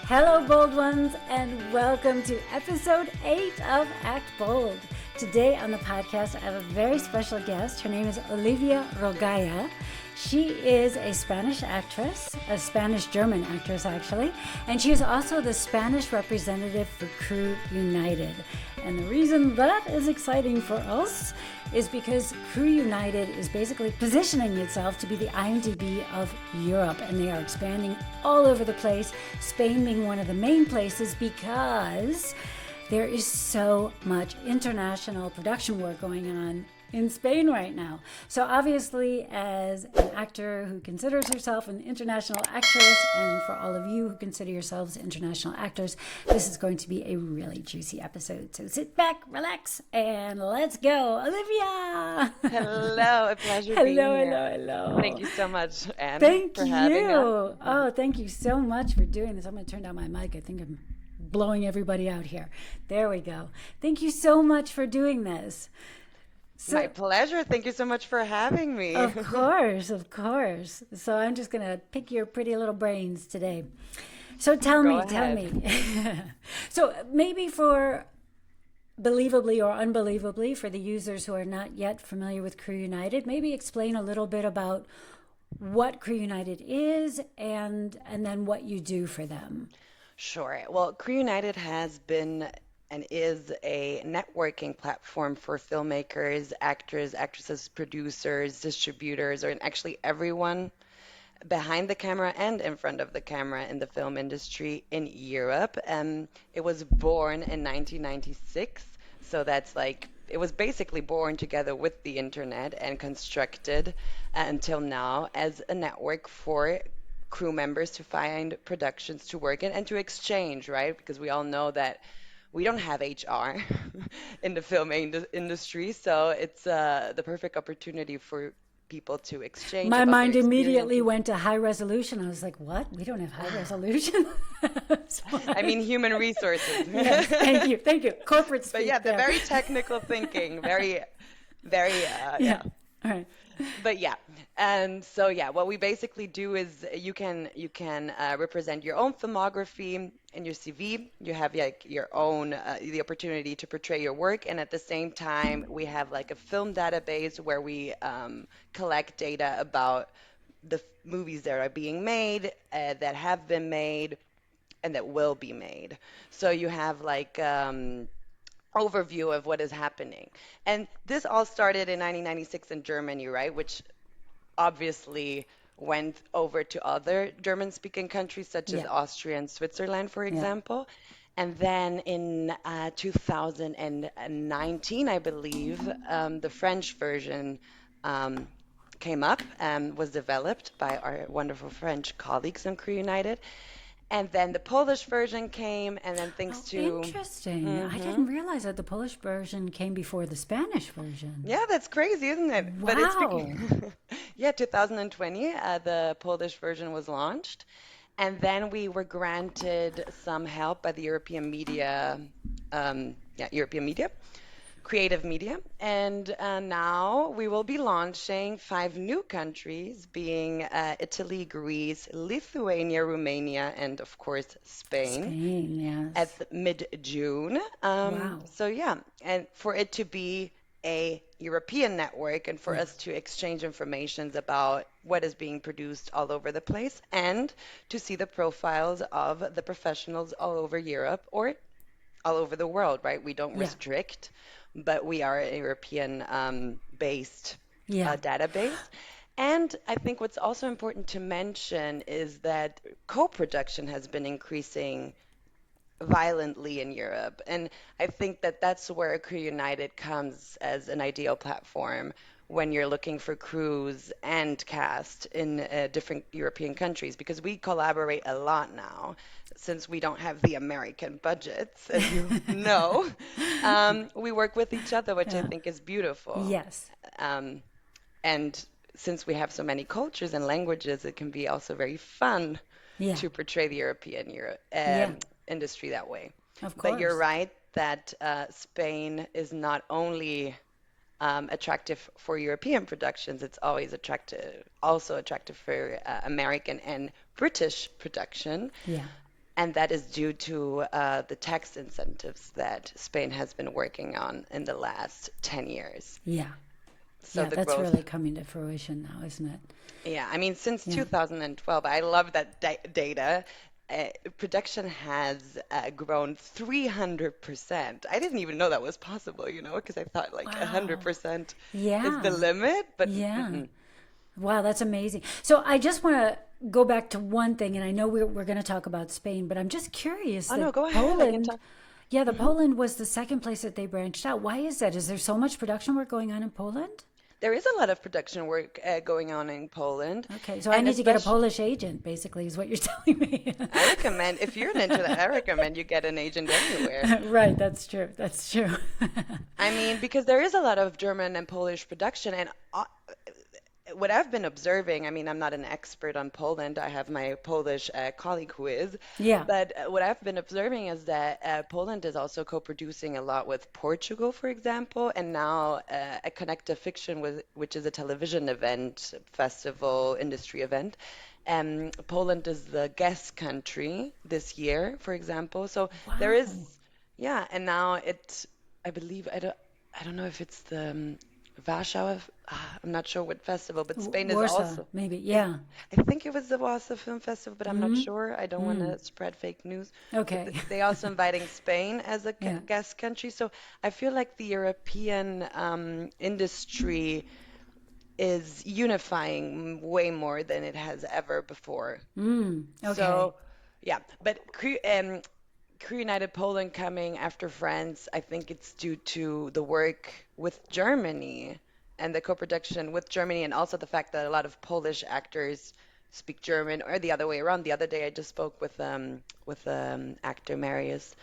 Hello, bold ones, and welcome to episode 8 of Act Bold. Today on the podcast, I have a very special guest. Her name is Olivia Rogalla. She is a Spanish actress, a Spanish-German actress, actually, and she is also the Spanish representative for Crew United. And the reason that is exciting for us is because Crew United is basically positioning itself to be the IMDb of Europe, and they are expanding all over the place, Spain being one of the main places because there is so much international production work going on in Spain right now. So obviously, as an actor who considers herself an international actress, and for all of you who consider yourselves international actors, this is going to be a really juicy episode. So sit back, relax, and let's go. Olivia! Hello, a pleasure being here. Hello. Thank you so much, Anne, Thank for you. having us. Oh, thank you so much for doing this. I'm going to turn down my mic. I think I'm blowing everybody out here. There we go. Thank you so much for doing this. My pleasure. Thank you so much for having me. Of course. So I'm just going to pick your pretty little brains today. So tell me. So maybe for believably or unbelievably, for the users who are not yet familiar with Crew United, maybe explain a little bit about what Crew United is and then what you do for them. Sure. Well, Crew United has been and is a networking platform for filmmakers, actors, actresses, producers, distributors, or actually everyone behind the camera and in front of the camera in the film industry in Europe. It was born in 1996, so that's like it was basically born together with the internet and constructed until now as a network for crew members to find productions to work in and to exchange, right? Because we all know that we don't have HR in the film industry, so it's the perfect opportunity for people to exchange My about their mind immediately experiences. went to high resolution. I was like, what? We don't have high resolution? I mean, human resources. Yes, thank you. Corporate speak. But yeah, the there. very technical thinking, very, Yeah. All right. But yeah, and so yeah, what we basically do is you can represent your own filmography in your CV. You have like your own the opportunity to portray your work, and at the same time, we have like a film database where we collect data about the movies that are being made, that have been made, and that will be made. So you have like overview of what is happening. And this all started in 1996 in Germany, right? Which obviously went over to other German-speaking countries such as Yeah. Austria and Switzerland, for Yeah. example. And then in 2019, I believe, the French version um, came up and was developed by our wonderful French colleagues in Crew United. And then the Polish version came, and then thanks Oh, to interesting. I Mhm. didn't realize that the Polish version came before the Spanish version. Yeah, that's crazy, isn't it? But it's Wow. yeah, 2020, the Polish version was launched, and then we were granted some help by the European media, creative media, and now we will be launching 5 new countries, being Italy, Greece, Lithuania, Romania, and of course Spain Spain, yes. at mid-June. Wow. So yeah, and for it to be a European network and for Yeah. us to exchange informations about what is being produced all over the place and to see the profiles of the professionals all over Europe or all over the world, right? We don't Yeah. restrict, but we are a European based Yeah. database. And I think what's also important to mention is that co-production has been increasing violently in Europe. And I think that that's where Crew United comes as an ideal platform when you're looking for crews and cast in different European countries, because we collaborate a lot now since we don't have the American budgets, as you know. We work with each other, which I Yeah. think is beautiful. Yes. Um, and since we have so many cultures and languages, it can be also very fun Yeah. to portray the European Yeah. industry that way. Of But you're course. right that Spain is not only attractive for European productions, it's always attractive, also attractive for American and British production. Yeah. and that is due to the tax incentives that Spain has been working on in the last 10 years. Yeah. So Yeah, the that's growth, really coming to fruition now, isn't it? yeah, I mean, since Yeah. 2012, I love that data. Uh, Production has grown 300%. I didn't even know that was possible, because I thought like Wow. 100% is the Yeah. limit, but Yeah. mm-mm. Wow, that's amazing. So I just want to go back to one thing, and I know we're going to talk about Spain, but I'm just curious Oh no, that go ahead. I can Poland, talk. yeah, the Mhm. Poland was the second place that they branched out. Why is that? Is there so much production work going on in Poland? There is a lot of production work going on in Poland, Okay, so I and need to get a especially Polish agent, basically, is what you're telling me. I recommend if you're into that, I recommend you get an agent anywhere. Right, that's true. That's true. I mean, because there is a lot of German and Polish production, and what I've been observing, I mean, I'm not an expert on Poland. I have my Polish colleague who is, Yeah. but what I've been observing is that Poland is also co-producing a lot with Portugal, for example, and now a Connect a Fiction, which is a television event, festival, industry event. Poland is the guest country this year, for example. So there is, Wow. yeah, and now I believe, I don't know if it's the Warsaw. I'm not sure what festival, but Spain is Warsaw, also. maybe. Is Yeah. I think it was the Warsaw Film Festival, but I'm not Mm-hmm. sure. I don't want Mm. to spread fake news. But Okay. they also inviting Spain as a Yeah. guest country. So I feel like the European industry is unifying way more than it has ever before. Mm. Okay. So yeah, but Crew United Poland coming after France, I think it's due to the work with Germany and the co-production with Germany, and also the fact that a lot of Polish actors speak German, or the other way around. The other day, I just spoke with actor Marius,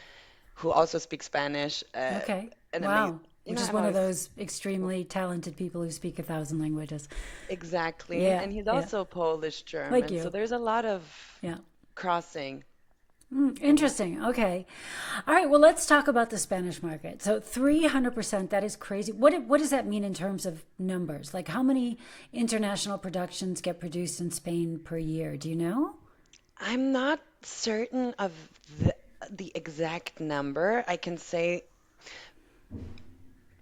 who also speaks Spanish. Okay. An amazing, Wow. Which is I'm one of always those extremely talented people who speak a thousand languages. exactly, Yeah. and he's Yeah. also Polish Like German, so you. there's a lot of Yeah. crossing in that. Interesting. Okay. All right. Well, let's talk about the Spanish market. So 300%, that is crazy. What does that mean in terms of numbers? Like how many international productions get produced in Spain per year? Do you know? I'm not certain of the, the exact number. I can say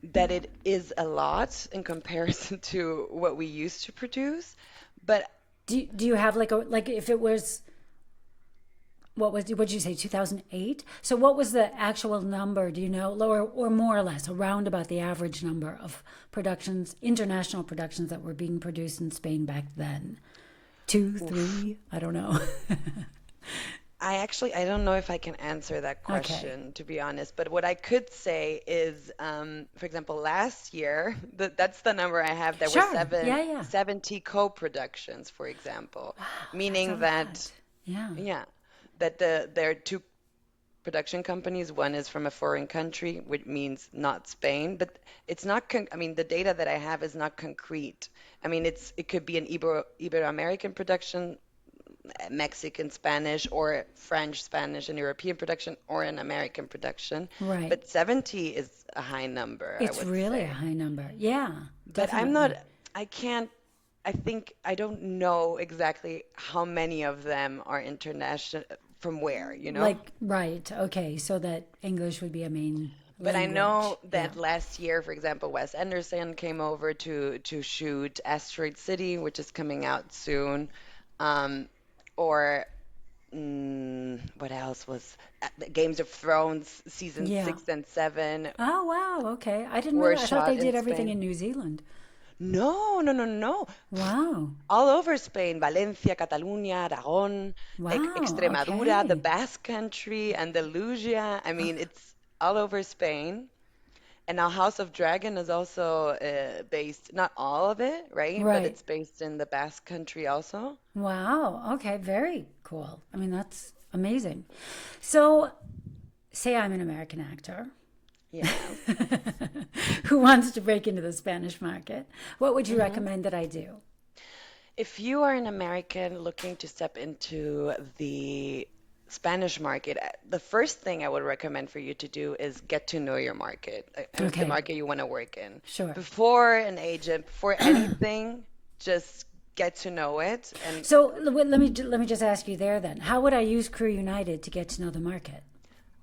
that it is a lot in comparison to what we used to produce, but Do you have like if it was what did you say 2008? So what was the actual number? Do you know, or more or less around about the average number of productions, international productions that were being produced in Spain back then? Two, oof, three, I don't know. I don't know if I can answer that Okay. question, to be honest. But what I could say is, for example, last year, that's the number I have. There were Sure. Yeah, yeah. 70 co-productions, for example, Wow, that's a meaning that, lot. Yeah. yeah, that there are two production companies. One is from a foreign country, which means not Spain, but it's not I mean, the data that I have is not concrete. I mean, it could be an Ibero-American production, Mexican Spanish, or French Spanish and European production, or an American production. Right. But 70 is a high number, I It's would really a say. high number. Yeah, But I'm not, definitely. I can't, I think I don't know exactly how many of them are international, from where, you know? Like, right. Okay. So that English would be a main But I know language. Yeah. that last year, for example, Wes Anderson came over to shoot Asteroid City, which is coming out soon. Um, or what else was the Games of Thrones season Yeah. 6 and 7 Oh, wow. Okay. I didn't were realize. I thought they shot in did everything Spain. in New Zealand. No, no, no, no. Wow. All over Spain, Valencia, Catalunya, Aragon, Wow. Extremadura, the Okay. Basque Country, Andalusia. I mean, it's all over Spain. And now House of Dragon is also based, not all of it, right? But Right. it's based in the Basque Country also. Wow. Okay. Very cool. I mean, that's amazing. So, say I'm an American actor Yes. who wants to break into the Spanish market. What would you hmm recommend that I do? If you are an American looking to step into the Spanish market, the first thing I would recommend for you to do is get to know your market, the Okay. market you want to work in. Sure. Before an agent, before anything, just get to know it. And So let me just ask you there then. How would I use Crew United to get to know the market?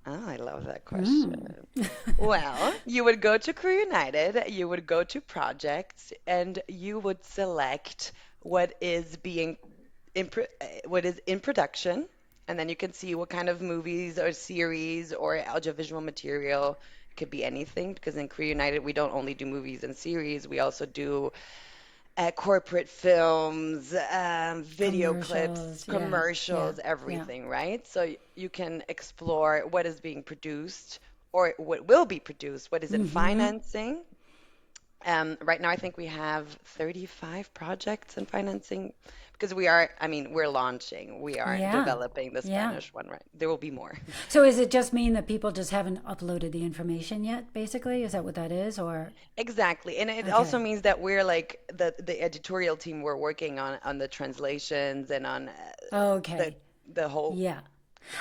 oh, I love that question. Mm. Well, you would go to Crew United, you would go to projects, and you would select what is being what is in production, and then you can see what kind of movies or series or audiovisual material. It could be anything because in Crew United we don't only do movies and series, we also do corporate films, video clips, Commercials. Yeah. Yeah. commercials, Yeah. everything, right? So you can explore what is being produced or what will be produced, what is in Mm-hmm. financing. Right now, I think we have 35 projects in financing because I mean, we're launching, we are Yeah. developing the Yeah. Spanish one, right? There will be more. So is it just mean that people just haven't uploaded the information yet, basically? Is that what that is? Or Exactly. And it also okay. means that we're like the editorial team, we're working on the translations and on the Okay. the whole Yeah.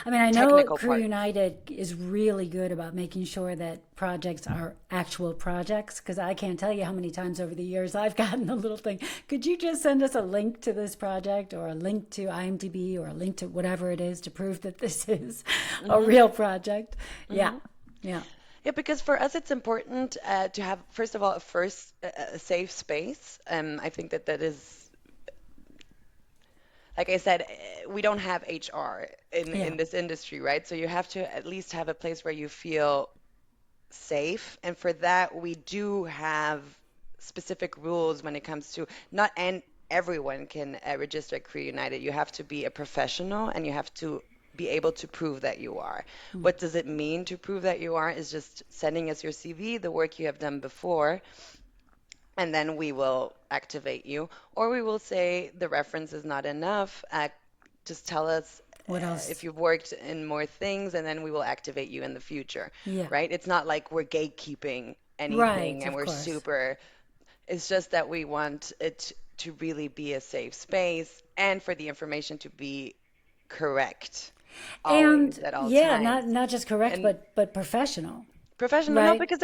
I mean, I know technical Crew part. United is really good about making sure that projects are actual projects because I can't tell you how many times over the years I've gotten a little thing. Could you just send us a link to this project or a link to IMDb or a link to whatever it is to prove that this is a Hmm. real project? Yeah. Hmm. Yeah. Yeah, because for us it's important to have, first of all, a safe space. I think that that is, like I said, we don't have HR Yeah. in this industry, right? So you have to at least have a place where you feel safe. And for that, we do have specific rules when it comes to not and everyone can register at Career United. You have to be a professional and you have to be able to prove that you are. Mm. What does it mean to prove that you are? Is just sending us your CV, the work you have done before, and then we will activate you. Or we will say the reference is not enough. Just tell us What if else? you've worked in more things, and then we will activate you in the future, Yeah. right? It's not like we're gatekeeping anything Right. and Of we're course. super. It's just that we want it to really be a safe space and for the information to be correct always And at all yeah, times. not just correct, And but professional, professional, no, right? because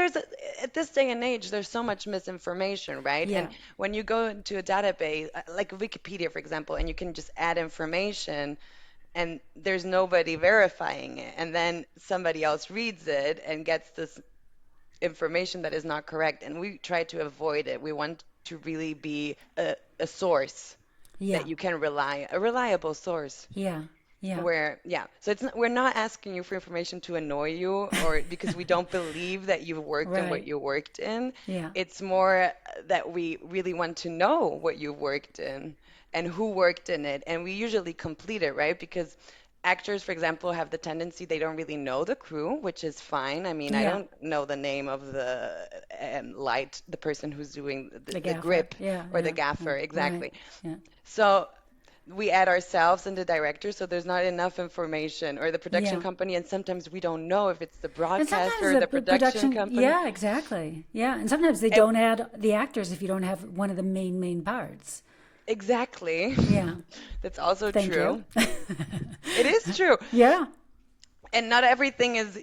at this day and age, there's so much misinformation, right? And Yeah. when you go into a database, like Wikipedia, for example, and you can just add information and there's nobody verifying it, and then somebody else reads it and gets this information that is not correct, and we try to avoid it. We want to really be a source that Yeah. you can a reliable source. Yeah. Yeah. Where, yeah, so we're not asking you for information to annoy you or because we don't believe that you've worked in what Right. you worked in. Yeah. It's more that we really want to know what you worked in and who worked in it. And we usually complete it, right? Because actors, for example, have the tendency they don't really know the crew, which is fine. I mean, I Yeah. don't know the name of the light, the person who's doing The the gaffer. grip Yeah. or the Yeah. Yeah. gaffer, Right. exactly. Yeah. So we add ourselves and the director, so there's not enough information, or the production Yeah. company, and sometimes we don't know if it's the And broadcaster sometimes or the the production production, company. yeah, exactly. Yeah. And sometimes they And don't add the actors if you don't have one of the main parts. exactly. Yeah. That's also Thank you. true. It is true. Yeah. And not everything is,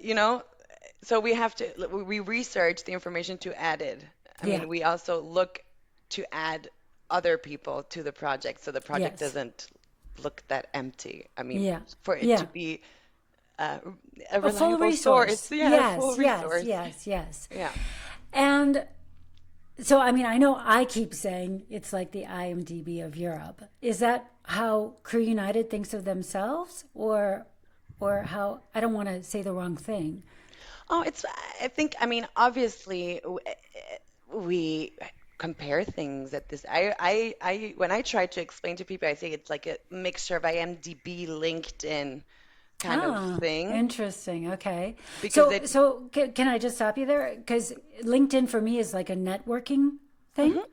so we have to, we research the information to add it. I Yeah. mean, we also look to add other people to the project so the project Yes. doesn't look that empty. I mean, Yeah. for it to Yeah. be uh, a A full reliable source. resource. Yeah, a full Yes. Yes. resource. Yes. Yes. Yeah. And so, I mean, I know I keep saying it's like the IMDb of Europe. Is that how Crew United thinks of themselves, or how? I don't want to say the wrong thing. Oh, I think, I mean, obviously, we compare things at this. When I try to explain to people, I say it's like a mixture of IMDb, LinkedIn kind of Ah, thing interesting. Okay. because So, it, can I just stop you there? Because LinkedIn for me is like a networking thing. Mhm.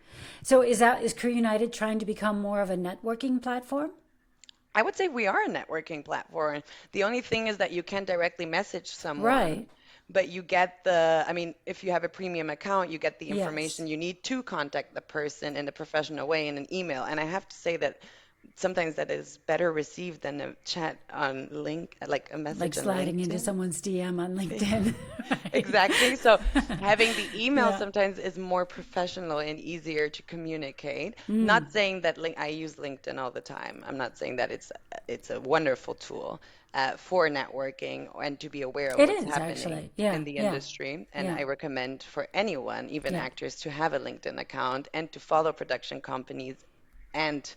So, is Crew United trying to become more of a networking platform? I would say we are a networking platform. The only thing is that you can't directly message someone, Right. but I mean, if you have a premium account, you get the Yes. information you need to contact the person in a professional way in an email. And I have to say that sometimes that is better received than a chat on link, like a Like message on sliding into LinkedIn. someone's DM on LinkedIn. Right. Exactly. So having the email Yeah. sometimes is more professional and easier to communicate. Mm. Not saying that I use LinkedIn all the time. I'm not saying that it's a wonderful tool for networking and to be aware of It what's is happening actually. Yeah. in the Yeah. industry. And Yeah. I recommend for anyone, even Yeah. actors, to have a LinkedIn account and to follow production companies and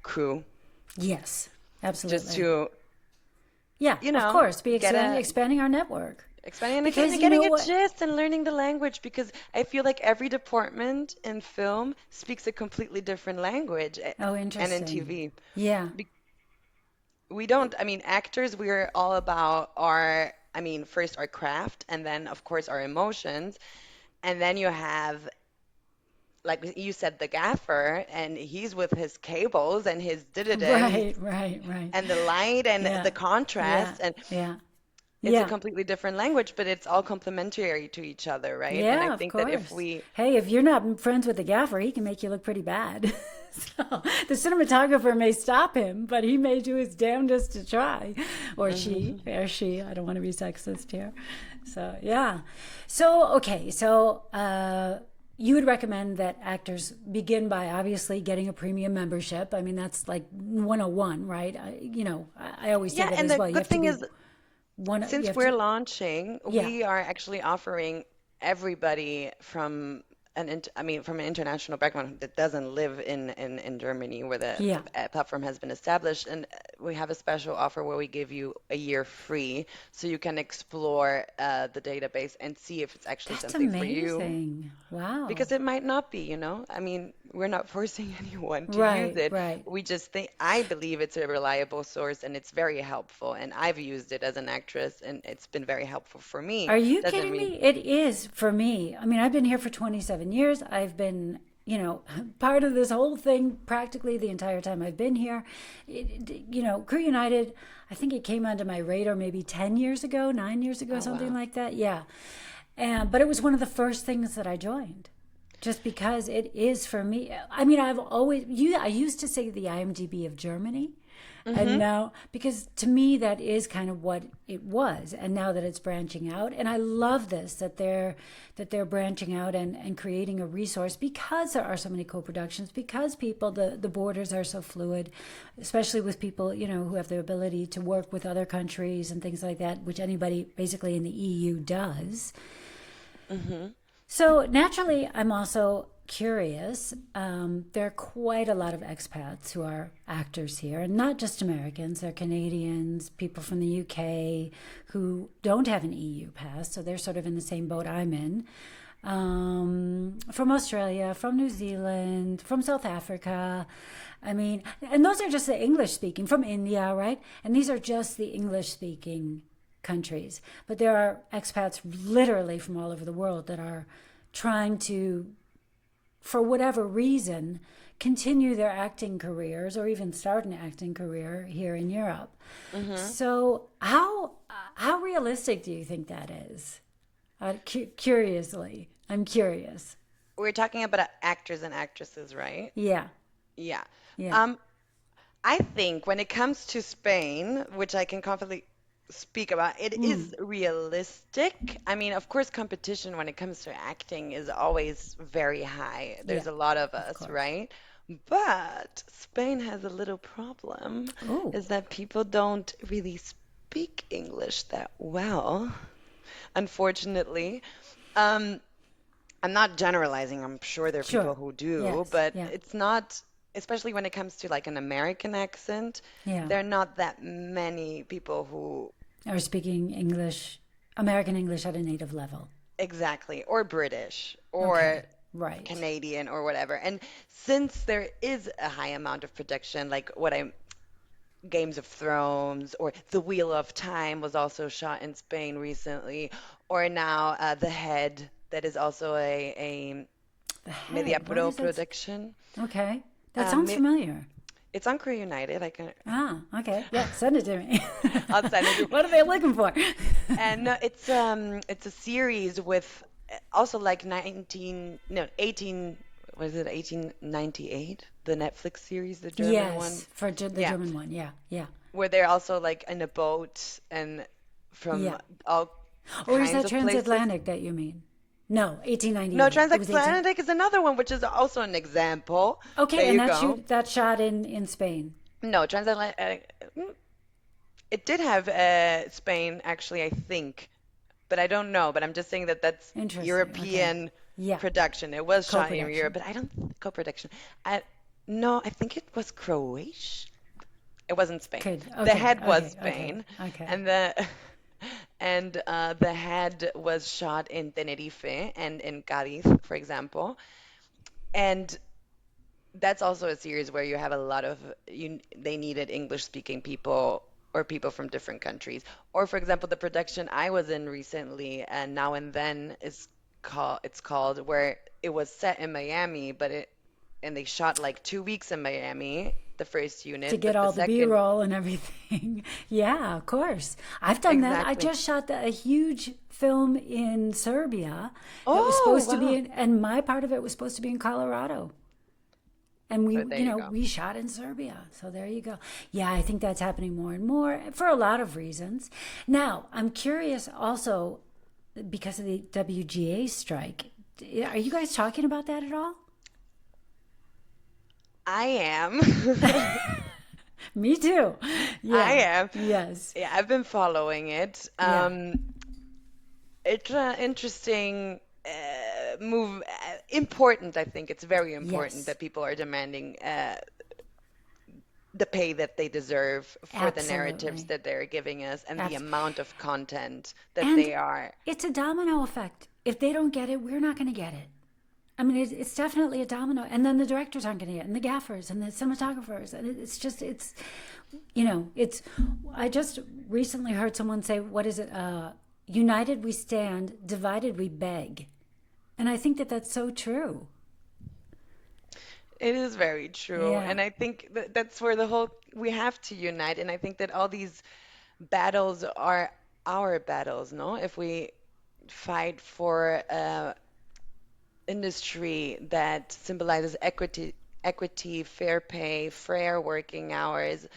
crew Yes. just Absolutely. to, Yeah, you of know, course, be get a expanding our network. expanding Because and you getting know a what? gist and learning the language because I feel like every department in film speaks a completely different language Oh, and in interesting. TV. Yeah. Be- We don't, I mean, actors, we're all about our, I mean, first our craft and then, of course, our emotions. And then you have, like you said, the gaffer, and he's with his cables and his did Right, right, right. and the light and Yeah. the Yeah. contrast. And Yeah. it's a Yeah. completely different language, but it's all complementary to each other, right? And I Yeah, of think that if course. we, Hey, if you're not friends with the gaffer, he can make you look pretty bad. So the cinematographer may stop him, but he may do his damnedest to try, Mhm. or she. I don't want to be sexist here. So yeah. So okay. So you would recommend that actors begin by obviously getting a premium membership. I mean, that's like 101, right? I always say Yeah, that and as the well. You good have to thing be is, one. You since have we're to. launching, Yeah. we are actually offering everybody from I mean, from an international background that doesn't live in Germany where the Yeah. platform has been established. And we have a special offer where we give you a year free so you can explore the database and see if it's actually That's something for you. amazing. Wow. Because it might not be, you know? I mean, we're not forcing anyone to use Right, it. right. We just think, I believe it's a reliable source and it's very helpful. And I've used it as an actress and it's been very helpful for me. Are you Doesn't kidding mean, me? It is for me. I mean, I've been here for 27 years. I've been, part of this whole thing practically the entire time I've been here. Crew United, I think it came onto my radar maybe 10 years ago, 9 years ago, oh, something wow. like that. Yeah. But it was one of the first things that I joined just because it is for me. I mean, I used to say the IMDb of Germany. And Mm-hmm. now, because to me, that is kind of what it was. And now that it's branching out, and I love this that they're branching out and creating a resource because there are so many co-productions, because the borders are so fluid, especially with people who have the ability to work with other countries and things like that, which anybody basically in the EU does. Mm-hmm. So naturally, I'm also curious. There are quite a lot of expats who are actors here, and not just Americans. They're Canadians, people from the UK who don't have an EU pass, so they're sort of in the same boat I'm in. From Australia, from New Zealand, from South Africa. I mean, and those are just the English speaking, from India, right? And these are just the English speaking countries. But there are expats literally from all over the world that are trying to, for whatever reason, continue their acting careers or even start an acting career here in Europe. Mm-hmm. So how realistic do you think that is? Curiously, I'm curious. We're talking about actors and actresses, right? Yeah, Yeah. yeah. Um, I think when it comes to Spain, which I can confidently speak about, it Mm, is realistic. I mean, of course, competition when it comes to acting is always very high. yeah, There's a lot of of us, course. right? But Spain has a little problem, Oh, is that people don't really speak English that well, unfortunately. Um, I'm not generalizing. I'm sure there are sure. people who do, Yes, but yeah, it's not, especially when it comes to like an American accent, yeah. there are not that many people who Or speaking English, American English at a native level. exactly, or British, or Okay, right. Canadian, or whatever. And since there is a high amount of production, like Games of Thrones, or The Wheel of Time was also shot in Spain recently, or now The Head, that is also a The Media head, what Pro is that? production. Okay, that sounds Um, familiar. It's on Crew United. Ah, okay. Yeah, send it to me. I'll send it to you. What are they looking for? And it's a series with also like 18, what is it, 1898? the Netflix series, the German one. Yes, for the Yeah, German one. Yeah, yeah, where they're also like in a boat and from yeah. all Or is kinds that of places. transatlantic that you mean? No, No, 1898. It was 18. Transatlantic is another one, which is also an example. There Okay, and you go. that shot in Spain. No, Transatlantic. It did have Spain, actually, I think, but I don't know. But I'm just saying that that's Interesting. Okay. European Yeah, production. It was shot in Europe, co-production. but I don't co-production. I no, I think it was Croatia. It wasn't Spain. Could. The Okay, head was okay, okay, Spain, okay. and the head was shot in Tenerife and in Cádiz, for example. And that's also a series where you have a lot of they needed English speaking people or people from different countries. Or for example, the production I was in recently, and Now and Then is called, where it was set in Miami, and they shot like 2 weeks in Miami, the first To unit, get but the all the second B-roll and everything. Yeah, of course. I've done that. I exactly. just shot a huge film in Serbia that was Oh, supposed to be wow. in, and my part of it was supposed to be in Colorado. And we, So there you go. we shot in Serbia. So there you go. Yeah, I think that's happening more and more for a lot of reasons. Now, I'm curious also because of the WGA strike. Are you guys talking about that at all? I am. Me too. I Yeah. am. Yes. Yeah, I've been following it. Yeah. It's an interesting move. Important, I think. It's very important Yes. that people are demanding the pay that they deserve for the narratives Absolutely. that they're giving us and the Absolutely. amount of content that And they are. it's a domino effect. If they don't get it, we're not going to get it. I mean, it's definitely a domino. And then the directors aren't going to get it, and the gaffers, and the cinematographers. And it's just, it's, I just recently heard someone say, what is it? United we stand, divided we beg. And I think that that's so true. It is very true. Yeah. And I think that's where we have to unite. And I think that all these battles are our battles, no? If we fight for industry that symbolizes equity, fair pay, fair working hours,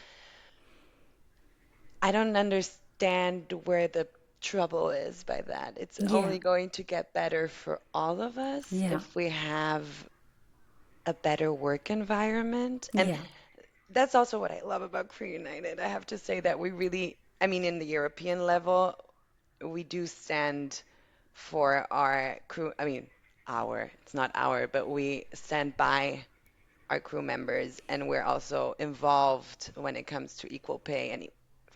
I don't understand where the trouble is by that. It's Yeah. only going to get better for all of us Yeah. if we have a better work environment. And Yeah. that's also what I love about Crew United. I have to say that we really, I mean, in the European level, we do stand for our crew. I mean, it's not our, but we stand by our crew members, and we're also involved when it comes to equal pay and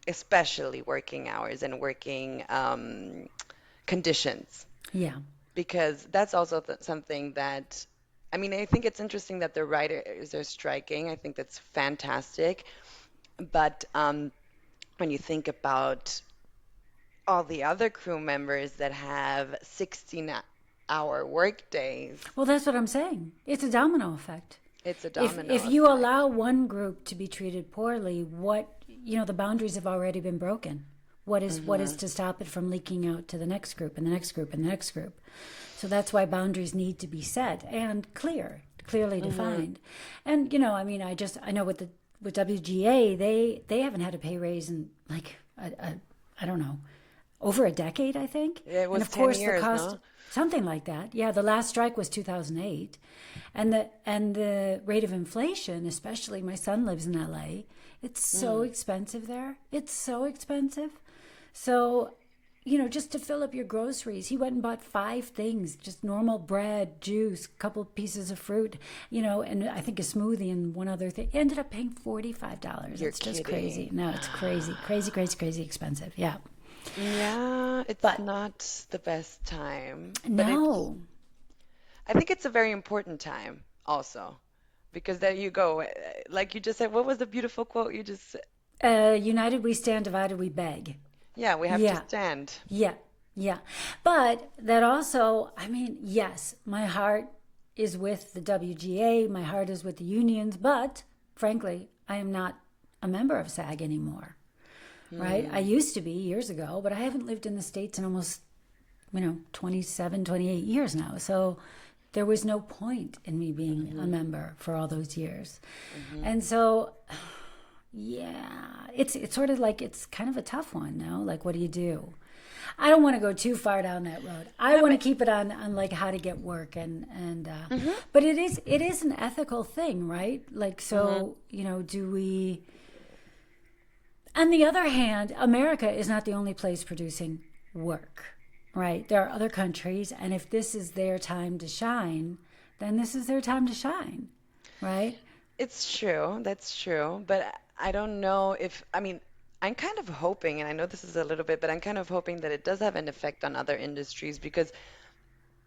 especially working hours and working conditions, Yeah. because that's also something that, I mean, I think it's interesting that the writers are striking. I think that's fantastic. But when you think about all the other crew members that have 16-hour work days, Well, that's what I'm saying. It's a domino effect. it's a If domino you effect. allow one group to be treated poorly, the boundaries have already been broken. What is Hmm. to stop it from leaking out to the next group and the next group and the next group? So that's why boundaries need to be set and clearly Hmm. defined. And I mean, I know with WGA, they haven't had a pay raise in like I don't know, over a decade, I think. It And was of 10 course, the years, cost, no? something like that. Yeah, the last strike was 2008, and the rate of inflation, especially my son lives in LA. It's so Mm. expensive there. It's so expensive. So, just to fill up your groceries, he went and bought 5 things, just normal bread, juice, couple pieces of fruit, and I think a smoothie and one other thing. He ended up paying $45. You're It's just crazy. kidding. No, it's crazy, crazy, crazy, crazy expensive. Yeah. Yeah, it's But not the best time, but no, I think it's a very important time also, because there you go. Like you just said, what was the beautiful quote you just said? united we stand, divided we beg. Yeah, we have to Yeah. stand. Yeah, yeah. But that also, I mean, yes, my heart is with the WGA, my heart is with the unions, but frankly, I am not a member of SAG anymore, right? I Hmm. used to be years ago, but I haven't lived in the States in almost, 27, 28 years now. So there was no point in me being a Hmm. member for all those years. Hmm. And so, yeah, it's sort of like it's kind of a tough one, no? Like, what do you do? I don't want to go too far down that road. I No, want to but keep it on like how to get work and hmm. but it is an ethical thing, right? Like, Hmm. so, do we? On the other hand, America is not the only place producing work, right? There are other countries, and if this is their time to shine, then this is their time to shine, right? It's true. That's true. But I don't know if, I mean, I'm kind of hoping, and I know this is a little bit, but I'm kind of hoping that it does have an effect on other industries because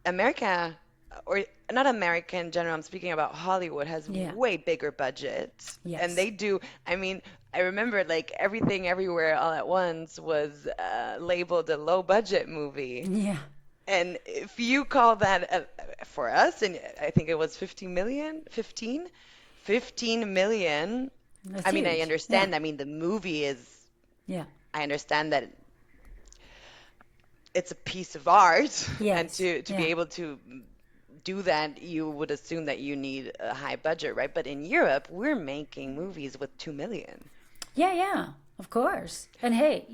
America, or not America in general, I'm speaking about Hollywood, has Yeah. way bigger budgets. And Yes. they do, I mean, I remember like Everything Everywhere All at Once was labeled a low budget movie. Yeah. And if you call that for us, and I think it was 50 million, 15, 15 million. That's I mean, I huge. Yeah. understand. I mean, the movie is, Yeah. I understand that it's a piece of art, and Yes. to be Yeah. able to do that, you would assume that you need a high budget, right? But in Europe, we're making movies with 2 million. Yeah, yeah, of course. And hey,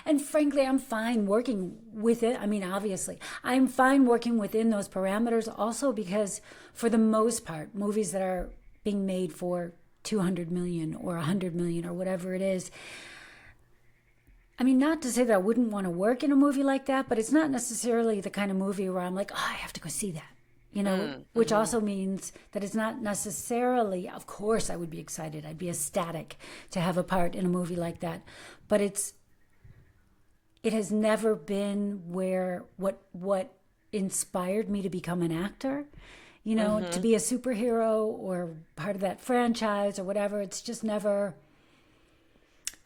and frankly, I'm fine working with it. I mean, obviously, I'm fine working within those parameters also because for the most part, movies that are being made for 200 million or 100 million or whatever it is, I mean, not to say that I wouldn't want to work in a movie like that, but it's not necessarily the kind of movie where I'm like, oh, I have to go see that. Mm, Which hmm. also means that it's not necessarily, of course, I would be excited. I'd be ecstatic to have a part in a movie like that. But it has never been where what inspired me to become an actor, to Hmm. be a superhero or part of that franchise or whatever. It's just never.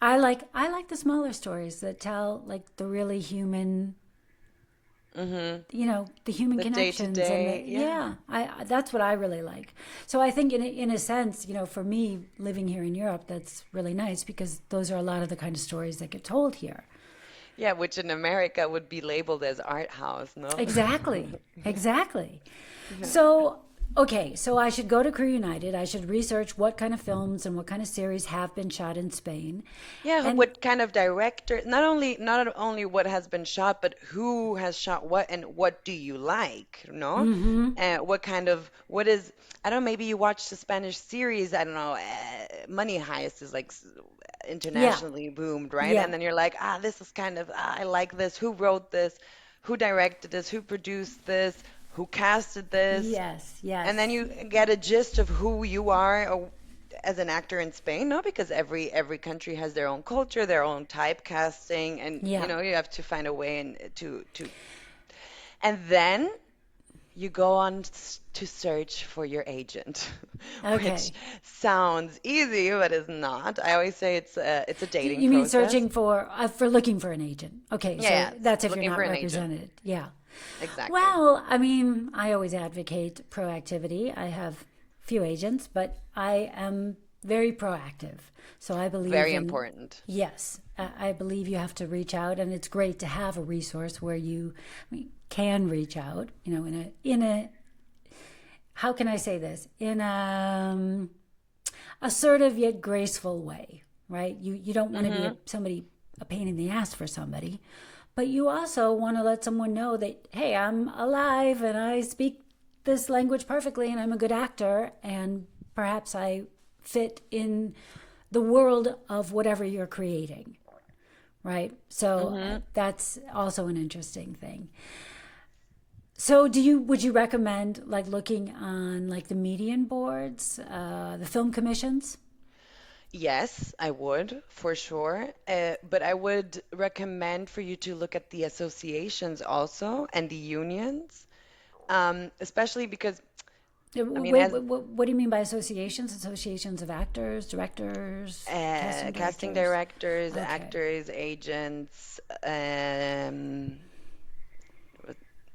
I like the smaller stories that tell like the really human, Hmm. the human The day to connections and the day, yeah. yeah, that's what I really like. So I think in a sense, for me living here in Europe, that's really nice because those are a lot of the kind of stories that get told here. Yeah, which in America would be labeled as art house, no? Exactly. Exactly. Yeah. So, okay, so I should go to Crew United. I should research what kind of films and what kind of series have been shot in Spain. Yeah, And what kind of director, not only what has been shot, but who has shot what and what do you like, no? And what is, I don't know, maybe you watch the Spanish series, I don't know, Money Heist is like yeah, internationally boomed, right? yeah. And then you're like, this is kind of, I like this. Who wrote this? Who directed this? Who produced this? Who casted this? Yes, And then yes. you get a gist of who you are as an actor in Spain, no? Because every country has their own culture, their own typecasting, and Yeah. you have to find a way and then you go on to search for your agent, which Okay. sounds easy, but is not. I always say it's a dating You mean process. searching for looking for an agent? Okay, Yeah, so yeah, it's that's if you're looking for not an agent. represented. Yeah. Exactly. Well, I mean, I always advocate proactivity. I have few agents, but I am very proactive. So I believe Very in, important. yes, I believe you have to reach out, and it's great to have a resource where you can reach out, in a how can I say this? In a assertive yet graceful way, right? You don't want to be Hmm. a pain in the ass for somebody, but you also want to let someone know that hey, I'm alive and I speak this language perfectly and I'm a good actor and perhaps I fit in the world of whatever you're creating, right? So Hmm. that's also an interesting thing. So would you recommend like looking on like the median boards, the film commissions? Yes, I would for sure. But I would recommend for you to look at the associations also and the unions, especially because, I mean, Wait, as what do you mean by associations? Associations of actors, directors, casting casting directors? directors, Okay. actors, agents, um,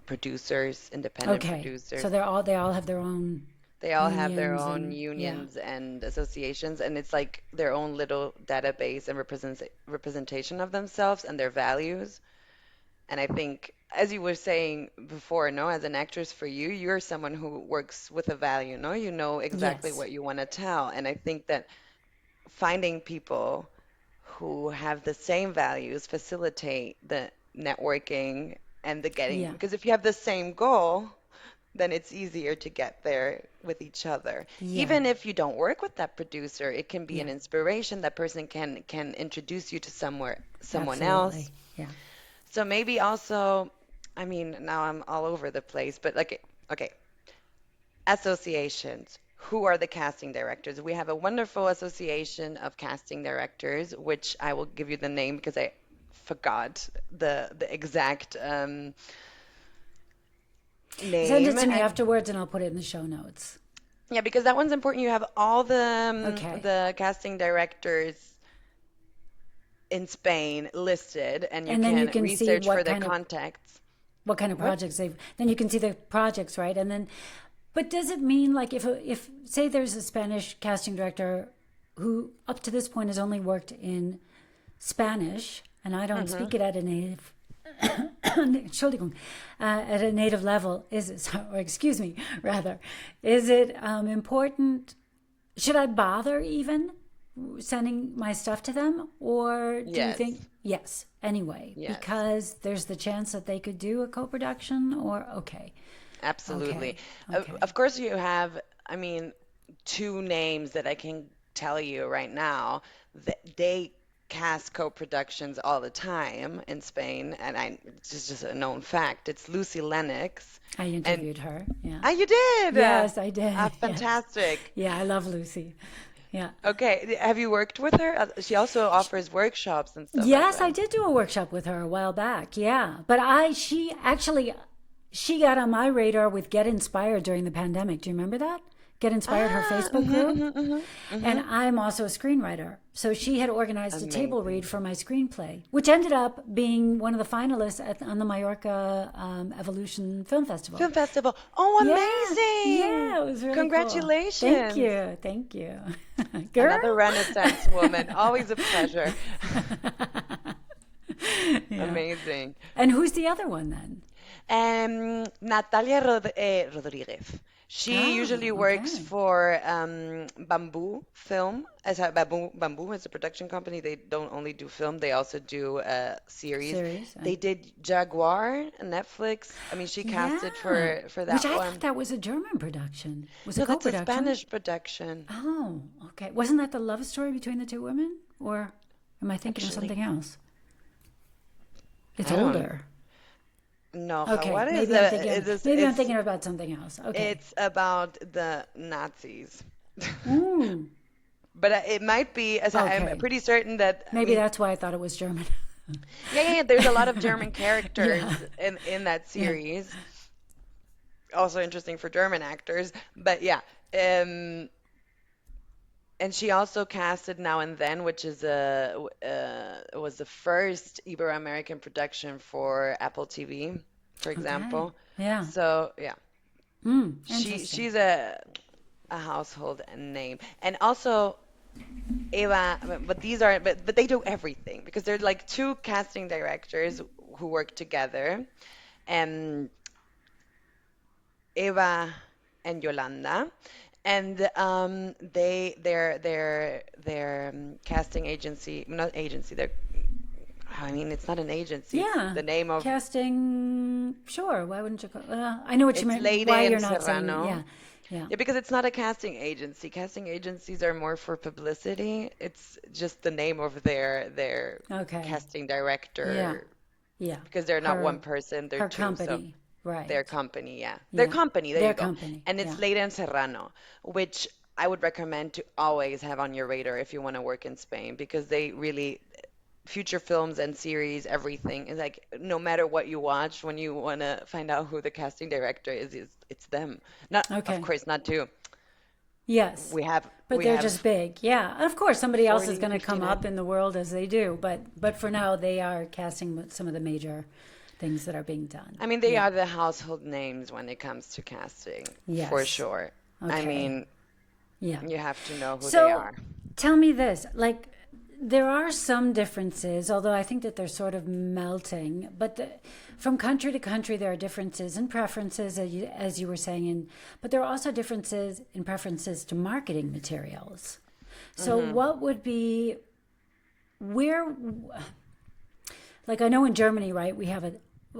producers, independent Okay. So producers, they all have their own they all have their unions own and yeah. unions and associations, and it's like their own little database and representation of themselves and their values. And I think as you were saying before, no, as an actress for you, you're someone who works with a value, no? You know exactly Yes. what you want to tell. And I think that finding people who have the same values facilitate the networking and the getting, Yeah. because if you have the same goal, then it's easier to get there with each other. Yeah. Even if you don't work with that producer, it can be Yeah. an inspiration. That person can introduce you to someone else. Absolutely. Yeah. So maybe also, I mean, now I'm all over the place, but like, okay, associations. Who are the casting directors? We have a wonderful association of casting directors, which I will give you the name because I forgot the exact Send it name. to me And afterwards and I'll put it in the show notes. yeah, because that one's important. You have all Okay. the casting directors in Spain listed, and you And then you can can see research for their contacts. what kind of What? projects they've then you can see the projects, right? And then but does it mean like if say there's a Spanish casting director who up to this point has only worked in Spanish and I don't Hmm. speak it at a native Entschuldigung, at a native level, is it, or excuse me, rather, is it important? Should I bother even sending my stuff to them? Or do you think, Yes, yes, anyway, yes, because there's the chance that they could do a co production? Or, okay, absolutely. okay, okay. Of course, you have, I mean, two names that I can tell you right now that they cast co-productions all the time in Spain, and it's just a known fact. It's Lucy Lennox, I and interviewed her. Yeah. ah, you did. Yes, I did. Yes. Fantastic. Yeah, I love Lucy. Yeah. Okay, have you worked with her? She also offers workshops and stuff like Yes, I that. did do a workshop with her a while back. Yeah. But she actually, she got on my radar with Get Inspired during the pandemic. Do you remember that? Get Inspired, her Ah, Facebook group. And mm-hmm. I'm also a screenwriter. So she had organized a table read Amazing. for my screenplay, which ended up being one of the finalists on the Mallorca Evolution Film Festival. Film festival. Oh, Yeah, amazing. yeah, it was really cool. Thank Congratulations. you, thank you. Another Girl. Renaissance woman. Always a pleasure. Yeah. Amazing. And who's the other one then? Natalia Rodriguez. She usually Oh, works okay. for Bamboo Film. As a Bamboo is a production company. They don't only do film, they also do series. Series. They did Jaguar, Netflix. I mean, she casted Yeah. for Which that I thought one. that was a German production. Was a No, that's a co-production. Spanish production, Oh, okay. Wasn't that the love story between the two women? Or am I thinking of actually. something else? It's I don't older. know. Okay, What is maybe I'm it? thinking maybe I'm thinking about something else. Okay. It's about the Nazis. Mm, But it might be, as I'm okay. pretty certain that, I Maybe mean, that's why I thought it was German. yeah, there's a lot of German characters Yeah. in that Yeah. series. Also interesting for German actors. But yeah, um, and she also casted Now and Then, which is was the first Ibero-American production for Apple TV, for Okay. example. Yeah. So yeah, Interesting. she's a household name, and also Eva. But these are but they do everything because they're like two casting directors who work together, and Eva and Yolanda. And their casting agency, not agency, they're, I mean, it's not an agency. It's Yeah. the name of, Casting, sure. Why wouldn't you call I know what you it's meant. Leyde Why you're and not saying, Serrano. yeah. Yeah. Yeah, because it's not a casting agency. Casting agencies are more for publicity. It's just the name of their Okay. casting Yeah. director Yeah. because they're not one Her person, they're her two. So company. their Right. company, yeah. Their Yeah. company, there Their you go. company. And it's Yeah. Leyde and Serrano, which I would recommend to always have on your radar if you want to work in Spain because they really future films and series, everything is like no matter what you watch, when you want to find out who the casting director is it's them. Not, of Okay. course, not two. Yes. But We they're just have big. Yeah. Of course somebody else is 14, going to come up 59. in the world as they do, but for now they are casting some of the major things that are being done. I mean, they Yeah. are the household names when it comes to casting, for Yes. sure. I Okay. mean, Yeah. you have to know who they So are. tell me this, like there are some differences, although I think that they're sort of melting. But from country to country, there are differences in preferences, as you were saying, but there are also differences in preferences to marketing materials. So, what would be where, like I know in Germany, right, we have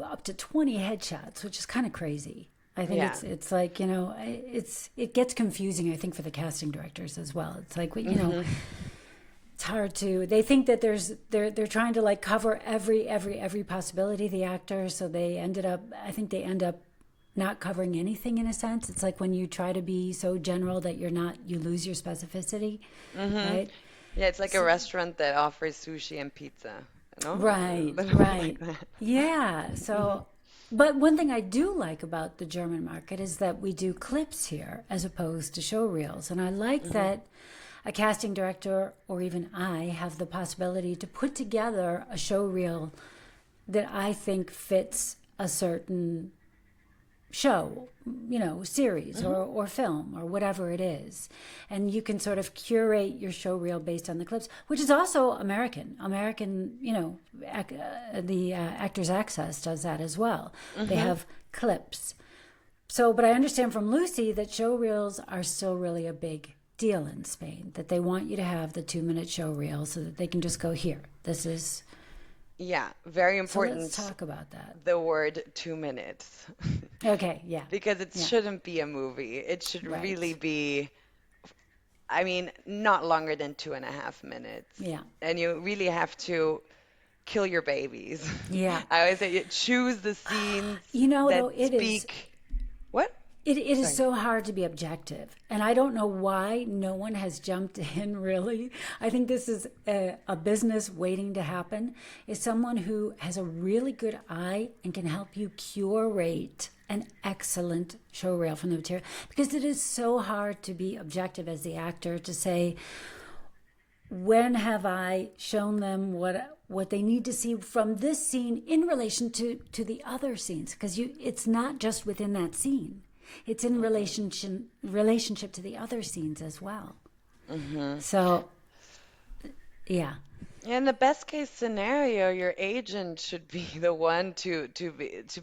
up to 20 headshots, which is kind of crazy. I think Yeah. it's like, it gets confusing, I think, for the casting directors as well. It's like, it's hard to, they think that they're trying to like cover every possibility of the actor. So I think they end up not covering anything in a sense. It's like when you try to be so general that you lose your specificity, right? Yeah, it's like a restaurant that offers sushi and pizza, you know? Right, A little bit right. like that. Yeah. But one thing I do like about the German market is that we do clips here as opposed to show reels. And I like that a casting director or even I have the possibility to put together a show reel that I think fits a certain show, series or film or whatever it is. And you can sort of curate your show reel based on the clips, which is also American. The Actors Access does that as well. They have clips. So, but I understand from Lucy that show reels are still really a big deal in Spain, that they want you to have the 2-minute show reel so that they can just go here. This is, Yeah, very so let's important, talk about that. the word 2 minutes. Okay, yeah, Because it yeah, shouldn't be a movie. It should really right. be, I mean, not longer than 2.5 minutes. Yeah, And you really have to kill your babies. yeah. I always say choose the scenes that Though it is speak. What? it is Sorry. so hard to be objective, and I don't know why no one has jumped in. Really, I think this is a business waiting to happen. Is someone who has a really good eye and can help you curate an excellent show reel from the material, because it is so hard to be objective as the actor to say, when have I shown them what they need to see from this scene in relation to the other scenes? Because it's not just within that scene; it's in relationship to the other scenes as well. So, yeah, In the best case scenario, your agent should be the one to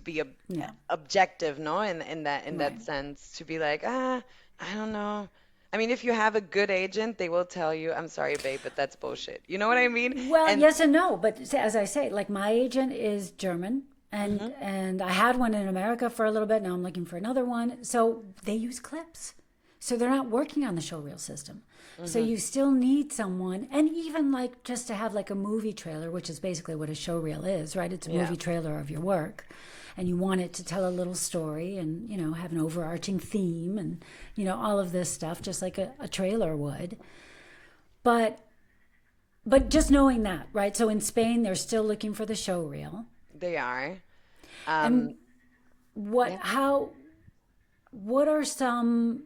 be yeah, objective, no? In that right. sense, to be like, I don't know. I mean, if you have a good agent, they will tell you, I'm sorry, babe, but that's bullshit. You know what I mean? Well, And yes and no, but as I say, like my agent is German, hmm and I had one in America for a little bit. Now I'm looking for another one. So they use clips, so they're not working on the showreel system. So hmm you still need someone, and even like just to have like a movie trailer, which is basically what a showreel is, right? It's a yeah. movie trailer of your work, and you want it to tell a little story, and have an overarching theme, and all of this stuff, just like a trailer would. But just knowing that, right? So in Spain, they're still looking for the show reel. They are. And Um, yeah. what are some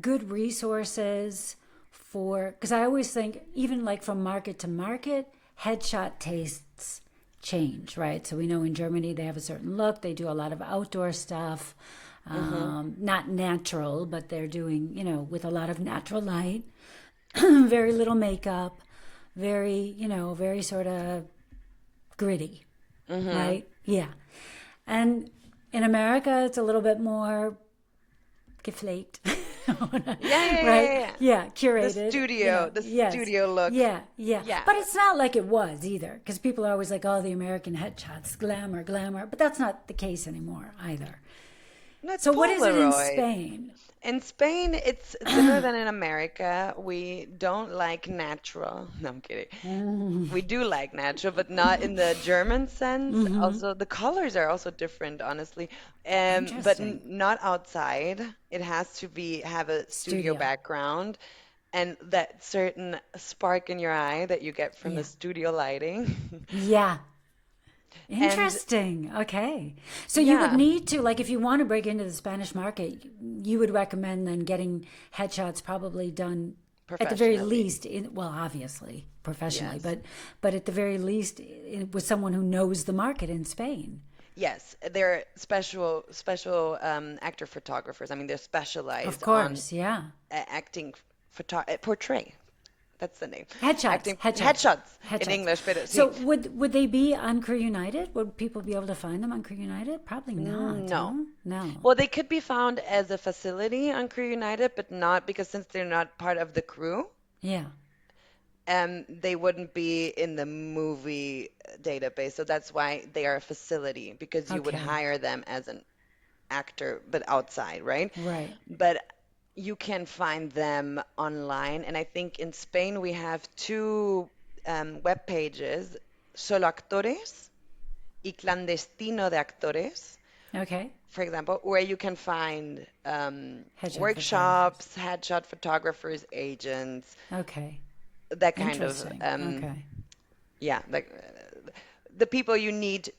good resources for, because I always think, even like from market to market, headshot tastes change, right? So we know in Germany they have a certain look, they do a lot of outdoor stuff, hmm not natural, but they're doing, with a lot of natural light, very little makeup, very sort of gritty, hmm right? Yeah. And in America, it's a little bit more geflaked, Yeah, yeah, yeah, right? yeah, yeah. Yeah, The curated, studio, the yes. studio look. Yeah, yeah. Yeah. But it's not like it was either, because people are always like, oh, the American headshots, glamour, glamour. But that's not the case anymore either. That's So what is it in Polaroid. Spain? In Spain, it's similar than in America. We don't like natural. No, I'm kidding. We do like natural, but not in the German sense. Also, the colors are also different, honestly. But Interesting. not outside. It has to have a studio Studio. background and that certain spark in your eye that you get from the Yeah. studio lighting. Yeah. And Interesting. Okay. So you would yeah, need to, like, if you want to break into the Spanish market, you would recommend then getting headshots probably done at the very professionally. least well, obviously professionally, Yes. but at the very least with someone who knows the market in Spain. Yes, they're special actor photographers. I mean, they're Of specialized on course. Yeah. acting portray. That's the name. Headshots. Acting headshots in Headshots. English, but So would they be on Crew United? Would people be able to find them on Crew United? Probably not, no. huh? No. Well, they could be found as a facility on Crew United, but not because since they're not part of the crew, Yeah. they wouldn't be in the movie database. So that's why they are a facility because you would Okay. hire them as an actor, but outside, right? Right. But you can find them online. And I think in Spain we have two web pages, Solo Actores y Clandestino de Actores, Okay. for example, where you can find Headshot photographers. workshops, headshot photographers, agents, Okay. that kind of, Interesting. Okay. yeah, like the people you need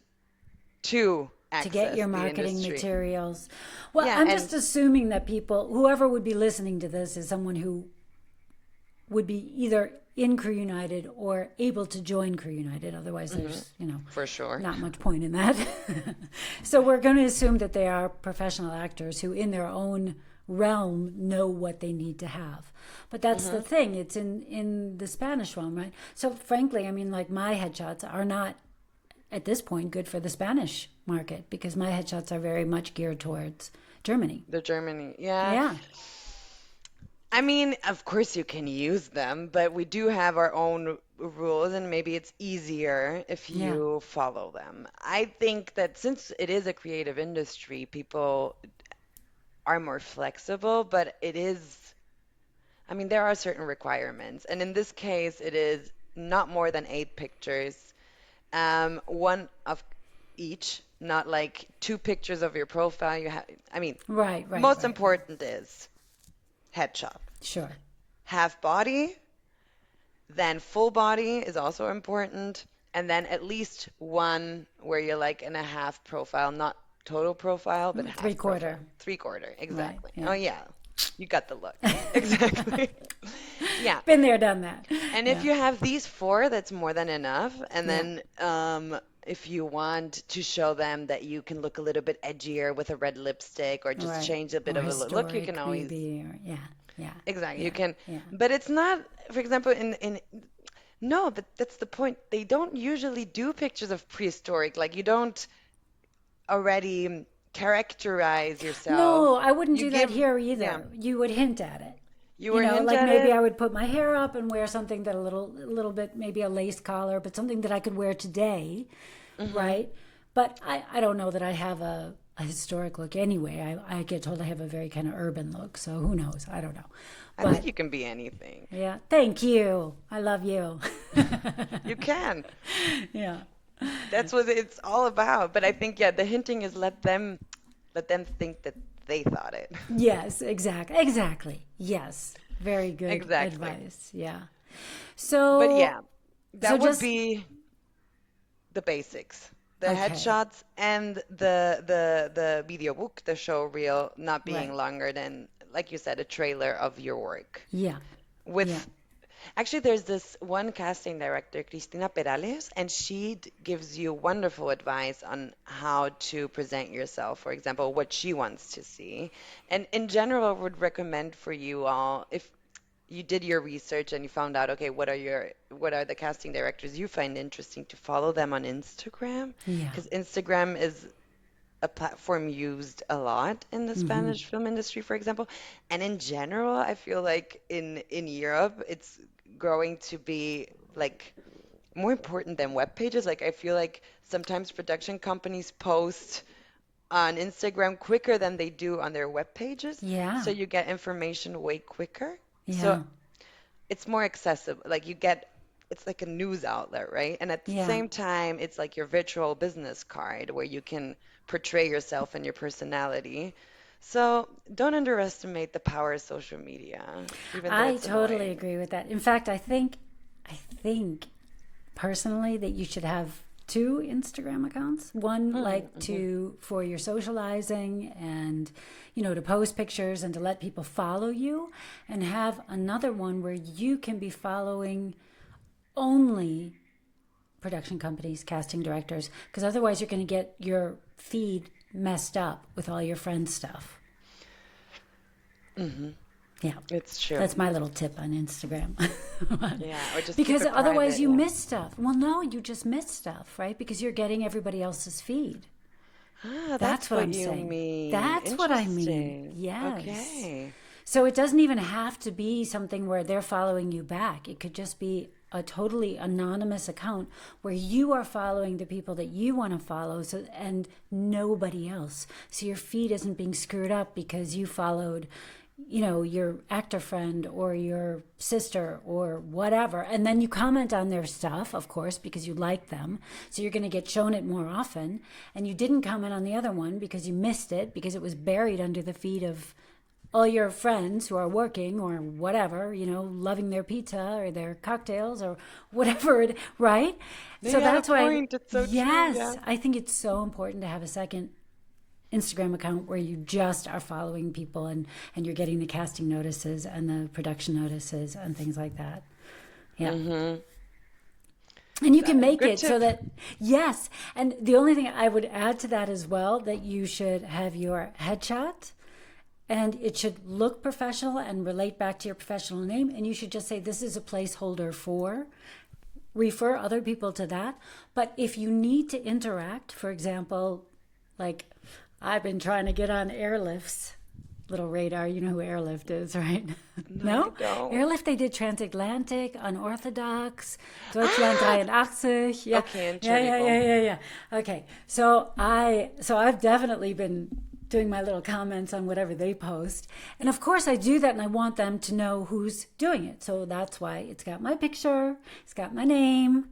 to To get access your the marketing industry. materials. Well, Yeah, I'm and just assuming that people, whoever would be listening to this, is someone who would be either in Crew United or able to join Crew United. Otherwise, there's, for sure. not much point in that. So we're going to assume that they are professional actors who, in their own realm, know what they need to have. But that's the thing. It's in the Spanish realm, right? So frankly, I mean, like my headshots are not at this point good for the Spanish market because my headshots are very much geared towards Germany. The Germany, yeah. Yeah. I mean, of course you can use them, but we do have our own rules, and maybe it's easier if Yeah. you follow them. I think that since it is a creative industry, people are more flexible, but it is, I mean, there are certain requirements. And in this case, it is not more than 8 pictures, one of each, not like 2 pictures of your profile. You have, I mean, Right, right, most right, right. important is headshot. Sure. Half body, then full body is also important, and then at least one where you're like in a half profile, not total profile, but Three half profile. quarter. 3/4, Right. exactly. Oh Yeah. yeah, you got the look. Exactly. Yeah. Been there, done that. And if Yeah. you have these four, that's more than enough. And Yeah. then if you want to show them that you can look a little bit edgier with a red lipstick or just Right. change a bit Or of a look, you can historic, always. maybe. Or, yeah. Yeah. Exactly, you Yeah. can, Yeah. but it's not, for example, in no, but that's the point. They don't usually do pictures of prehistoric. Like you don't already characterize yourself. No, I wouldn't You do that give, here yeah, either. You would hint at it. you were hint Like at maybe it. I would put my hair up and wear something that a little bit, maybe a lace collar, but something that I could wear today, right? But I don't know that I have a historic look anyway. I get told I have a very kind of urban look, so who knows? I don't know. I think But you can be anything. yeah, thank you. I love you. You can. Yeah. That's what it's all about. But I think, yeah, the hinting is let them think that they thought it. Yes, exactly. Yes. Very good Exactly. advice. Yeah. But So yeah, so that would just be the basics. The okay. headshots and the video book, the show reel, not being Right. longer than, like you said, a trailer of your work. Yeah. Yeah. With Actually, there's this one casting director, Cristina Perales, and she gives you wonderful advice on how to present yourself, for example, what she wants to see. And in general, I would recommend for you all, if you did your research and you found out, okay, what are the casting directors you find interesting, to follow them on Instagram, Yeah. because Instagram is a platform used a lot in the Hmm. Spanish film industry, for example. And in general, I feel like in Europe, it's growing to be like more important than web pages. Like I feel like sometimes production companies post on Instagram quicker than they do on their web pages, Yeah. so you get information way quicker. So Yeah. it's more accessible. Like you get, it's like a news outlet, right? And at the Yeah. same time, it's like your virtual business card where you can portray yourself and your personality. So don't underestimate the power of social media, even though I it's totally annoying. agree with that. In fact, I think personally that you should have two Instagram accounts. One like Mm-hmm. to for your socializing and to post pictures and to let people follow you, and have another one where you can be following only production companies, casting directors, because otherwise you're going to get your feed messed up with all your friends' stuff. Mm-hmm. Yeah. It's That's true. my little tip on Instagram. Yeah, or just keep Because it otherwise private. you Yeah. miss stuff. Well, no, you just miss stuff, right? Because you're getting everybody else's feed. Ah, That's that's what what I'm you saying. mean. That's what I mean. Interesting. Yes. Okay. So it doesn't even have to be something where they're following you back. It could just be a totally anonymous account where you are following the people that you want to follow, so and nobody else. So your feed isn't being screwed up because you followed, your actor friend or your sister or whatever. And then you comment on their stuff, of course, because you like them. So you're going to get shown it more often. And you didn't comment on the other one because you missed it because it was buried under the feed of all your friends who are working or whatever, loving their pizza or their cocktails or whatever right? You So got a that's why, point. It's so true. yes, Yeah. I think it's so important to have a second Instagram account where you just are following people and you're getting the casting notices and the production notices and things like that. Yeah. Mm-hmm. And you can make Good it so tip. that, yes. And the only thing I would add to that as well, that you should have your headshot and it should look professional and relate back to your professional name. And you should just say, this is a placeholder for, refer other people to that. But if you need to interact, for example, like I've been trying to get on airlifts, little radar, you know who airlift is, right? No, I No? don't. Airlift, they did transatlantic, unorthodox, Deutschland Ah, 83. Yeah, okay, yeah, yeah, incredible. yeah, yeah, yeah. Okay, so I've definitely been doing my little comments on whatever they post. And of course I do that and I want them to know who's doing it. So that's why it's got my picture, it's got my name,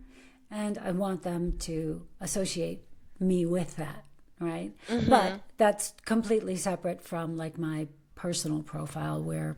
and I want them to associate me with that, right? Mm-hmm. But that's completely separate from like my personal profile where,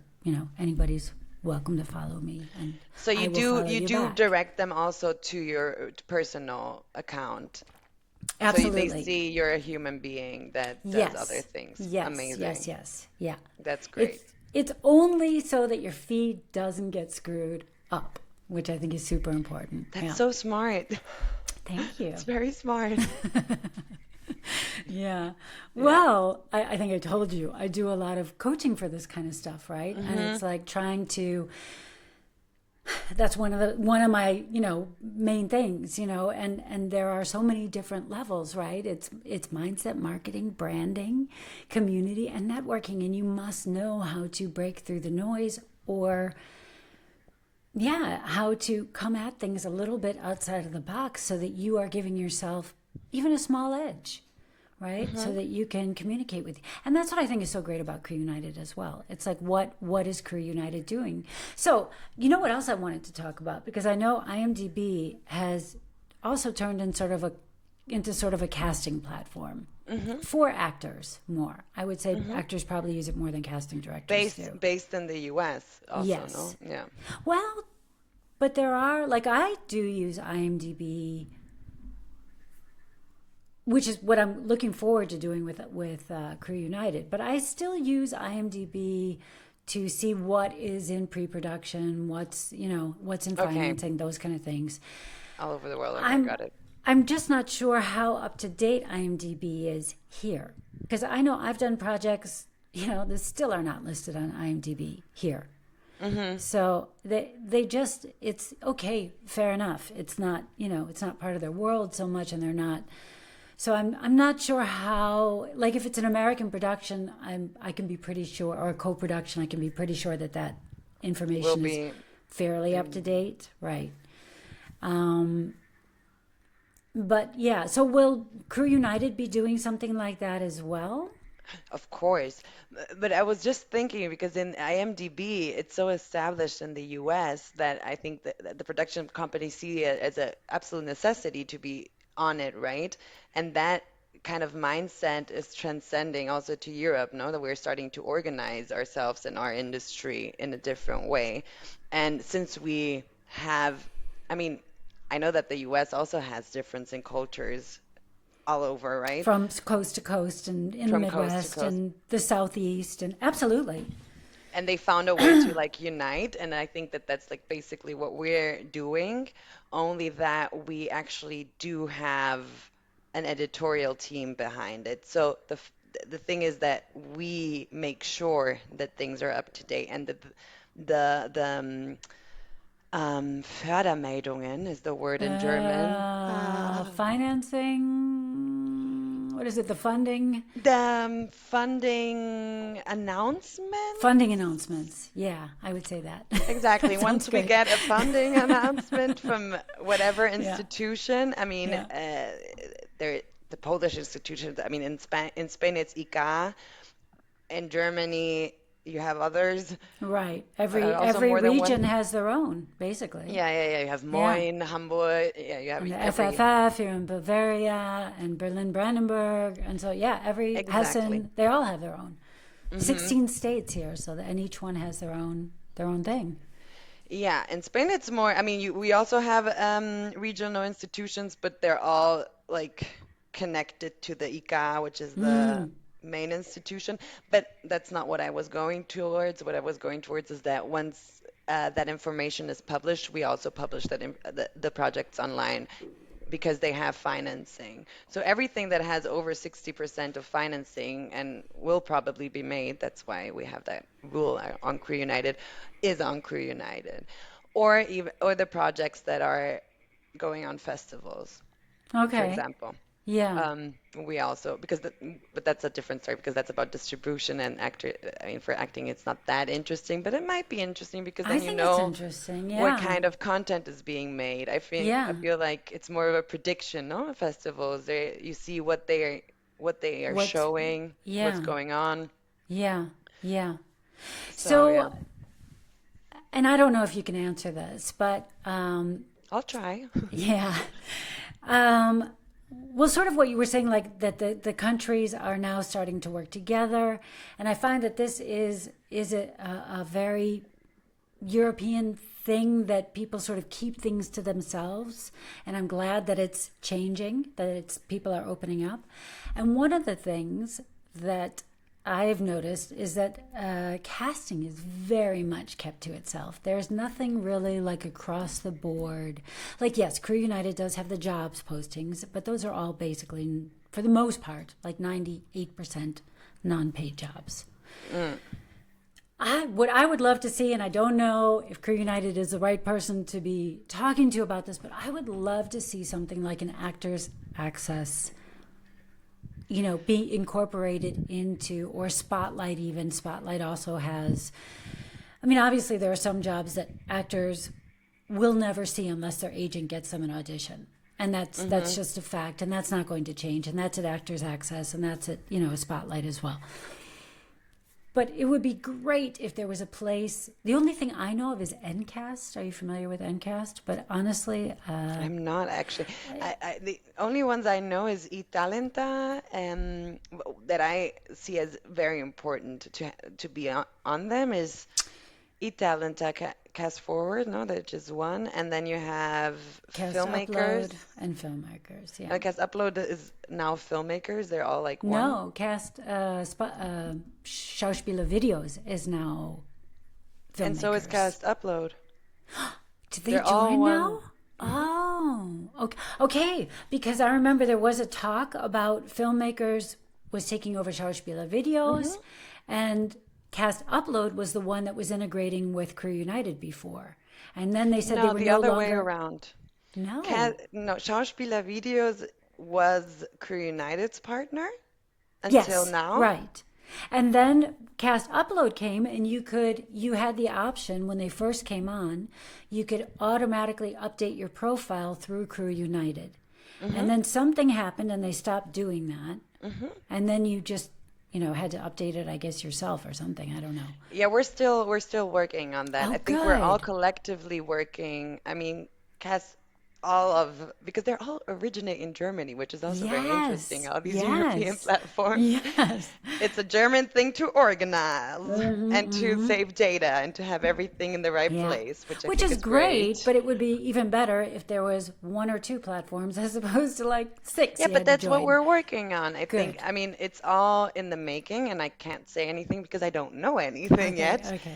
anybody's welcome to follow me and So I you will do follow you you do back. direct them also to your personal account. So they Absolutely. see you're a human being that does other Yes. things. Yes, yes, Amazing. yes. Yeah. That's great. It's only so that your feed doesn't get screwed up, which I think is super important. That's Yeah. so smart. Thank you. It's very smart. Yeah. Yeah. Well, I think I told you I do a lot of coaching for this kind of stuff, right? And Mm-hmm. it's like trying to that's one of my main things, and there are so many different levels, right? It's mindset, marketing, branding, community, and networking, and you must know how to break through the noise, or yeah, how to come at things a little bit outside of the box so that you are giving yourself even a small edge, right? So Mm-hmm. that you can communicate with. And that's what I think is so great about Crew United as well. It's like what is Crew United doing? So, you know what else I wanted to talk about, because I know IMDb has also turned into sort of a casting platform Mm-hmm. for actors more. I would say Mm-hmm. actors probably use it more than casting directors do. Based in the US also, no? Yes. Yeah. Well, but there are, like, I do use IMDb, which is what I'm looking forward to doing with Crew United. But I still use IMDb to see what is in pre-production, what's in Okay. financing, those kind of things. All over the world. Okay, I'm got it. I'm just not sure how up to date IMDb is here, because I know I've done projects, that still are not listed on IMDb here. Mm-hmm. So they just, it's okay, fair enough. It's not, it's not part of their world so much, and they're not. So I'm not sure how, like, if it's an American production, I can be pretty sure, or a co-production, I can be pretty sure that Will information is be fairly up to in, date, right? Um, but yeah, so will Crew United be doing something like that as well? of course. But I was just thinking because in IMDb, it's so established in the US that I think that the production companies see it as an absolute necessity to be on it, right? And that kind of mindset is transcending also to Europe, no? That we're starting to organize ourselves in our industry in a different way. And since we have, I mean, I know that the US also has difference in cultures all over, right? From coast to coast and in the From coast to Midwest coast. and the Southeast, and absolutely. And they found a way to like unite, and I think that that's like basically what we're doing, only that we actually do have an editorial team behind it. So the thing is that we make sure that things are up to date, and the Fördermeldungen is the word in German. Financing. What is it? The funding? The funding Funding announcements. announcements. Yeah, I would say that. Exactly. That sounds Once we great. get a funding announcement from whatever Yeah, institution, I mean, yeah. the Polish institutions, I mean, in Spain it's ICA, in Germany you have others, Right. Every also more than region one. has their own, basically. Yeah. You have Yeah. Moin, Hamburg, yeah, you have And the every, FFF here in Bavaria and Berlin Brandenburg. And so, yeah, every exactly. Hessen, they all have their own. Hmm. 16 states here, so that, and each one has their own thing. Yeah, in Spain it's more, I mean, we also have regional institutions, but they're all like connected to the ICA, which is the Mm. main institution. But that's not what I was going towards. What I was going towards is that once that information is published, we also publish the projects online because they have financing. So everything that has over 60% of financing and will probably be made, that's why we have that rule on Crew United, is on Crew United. Or the projects that are going on festivals, for Okay. example. Yeah. We also but that's a different story because that's about distribution and actor. I mean, for acting, it's not that interesting, but it might be interesting because I then you think it's know interesting. what Yeah. kind of content is being made. I Yeah. feel like it's more of a prediction, no? Festivals, you see what they are What's, showing, what's yeah. going on. Yeah. Yeah. So yeah, So, and I don't know if you can answer this, but I'll try. yeah. Um, well, sort of what you were saying, like that the countries are now starting to work together, and I find that this is a very European thing that people sort of keep things to themselves, and I'm glad that it's changing, that it's people are opening up. And one of the things that I've noticed is that casting is very much kept to itself. There's nothing really like across the board. Like, yes, Crew United does have the jobs postings, but those are all basically, for the most part, like 98% non-paid jobs. Mm. What I would love to see, and I don't know if Crew United is the right person to be talking to about this, but I would love to see something like an actors access, be incorporated into, or Spotlight even. Spotlight also has, I mean, obviously there are some jobs that actors will never see unless their agent gets them an audition. And that's Hmm. just a fact, and that's not going to change. And that's at Actors Access, and that's at a Spotlight as well. But it would be great if there was a place. The only thing I know of is Ncast. Are you familiar with Ncast? But honestly, I'm not actually. The only ones I know is Italenta, that I see as very important to be on them is Italenta Cast Forward, no, that's just one, and then you have Cast filmmakers. Upload and filmmakers. Yeah. Cast Upload is now filmmakers. They're all like one. No, Schauspieler Videos is now And so is filmmakers. Cast Upload. Did they They're all join one. now? Oh, okay. Okay, because I remember there was a talk about filmmakers was taking over Schauspieler Videos, Hmm. and Cast Upload was the one that was integrating with Crew United before. And then they said they No, were the no other way longer. around. No. No, Schauspieler Videos was Crew United's partner until Yes, now. right. And then Cast Upload came, and you had the option when they first came on, you could automatically update your profile through Crew United. Hmm. And then something happened and they stopped doing that. Hmm. And then you just, had to update it, I guess, yourself or something. I don't know. Yeah, we're still working on that. Oh, I think we're all good. collectively working. I mean, Cass, all of because they're all originate in Germany, which is also very interesting. Yes. All these European Yes. platforms. Yes. It's a German thing to organize Hmm. and to Hmm. save data and to have everything in the right Yeah. place, which I Which think is is great, great. but it would be even better if there was one or two platforms as opposed to like six Yeah, you but had to that's what join. we're working on. Good. I mean, it's all in the making, and I can't say anything because I don't know anything Okay, yet. okay.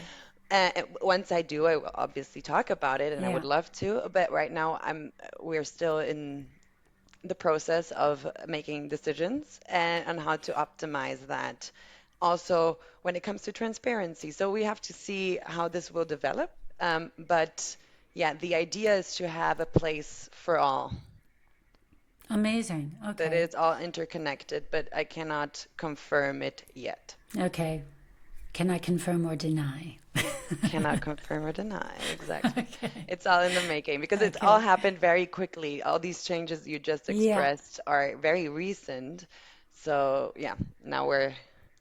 Once I do, I will obviously talk about it, and I would Yeah. love to. But right now, we're still in the process of making decisions and on how to optimize that. Also, when it comes to transparency, so we have to see how this will develop. But yeah, the idea is to have a place for all, Amazing. that Okay. it's all interconnected, but I cannot confirm it yet. Okay. Can I confirm or deny? Cannot confirm or deny, exactly. Okay. It's all in the making because it's all Okay. happened very quickly. All these changes you just Yeah. expressed are very recent. So, yeah, now we're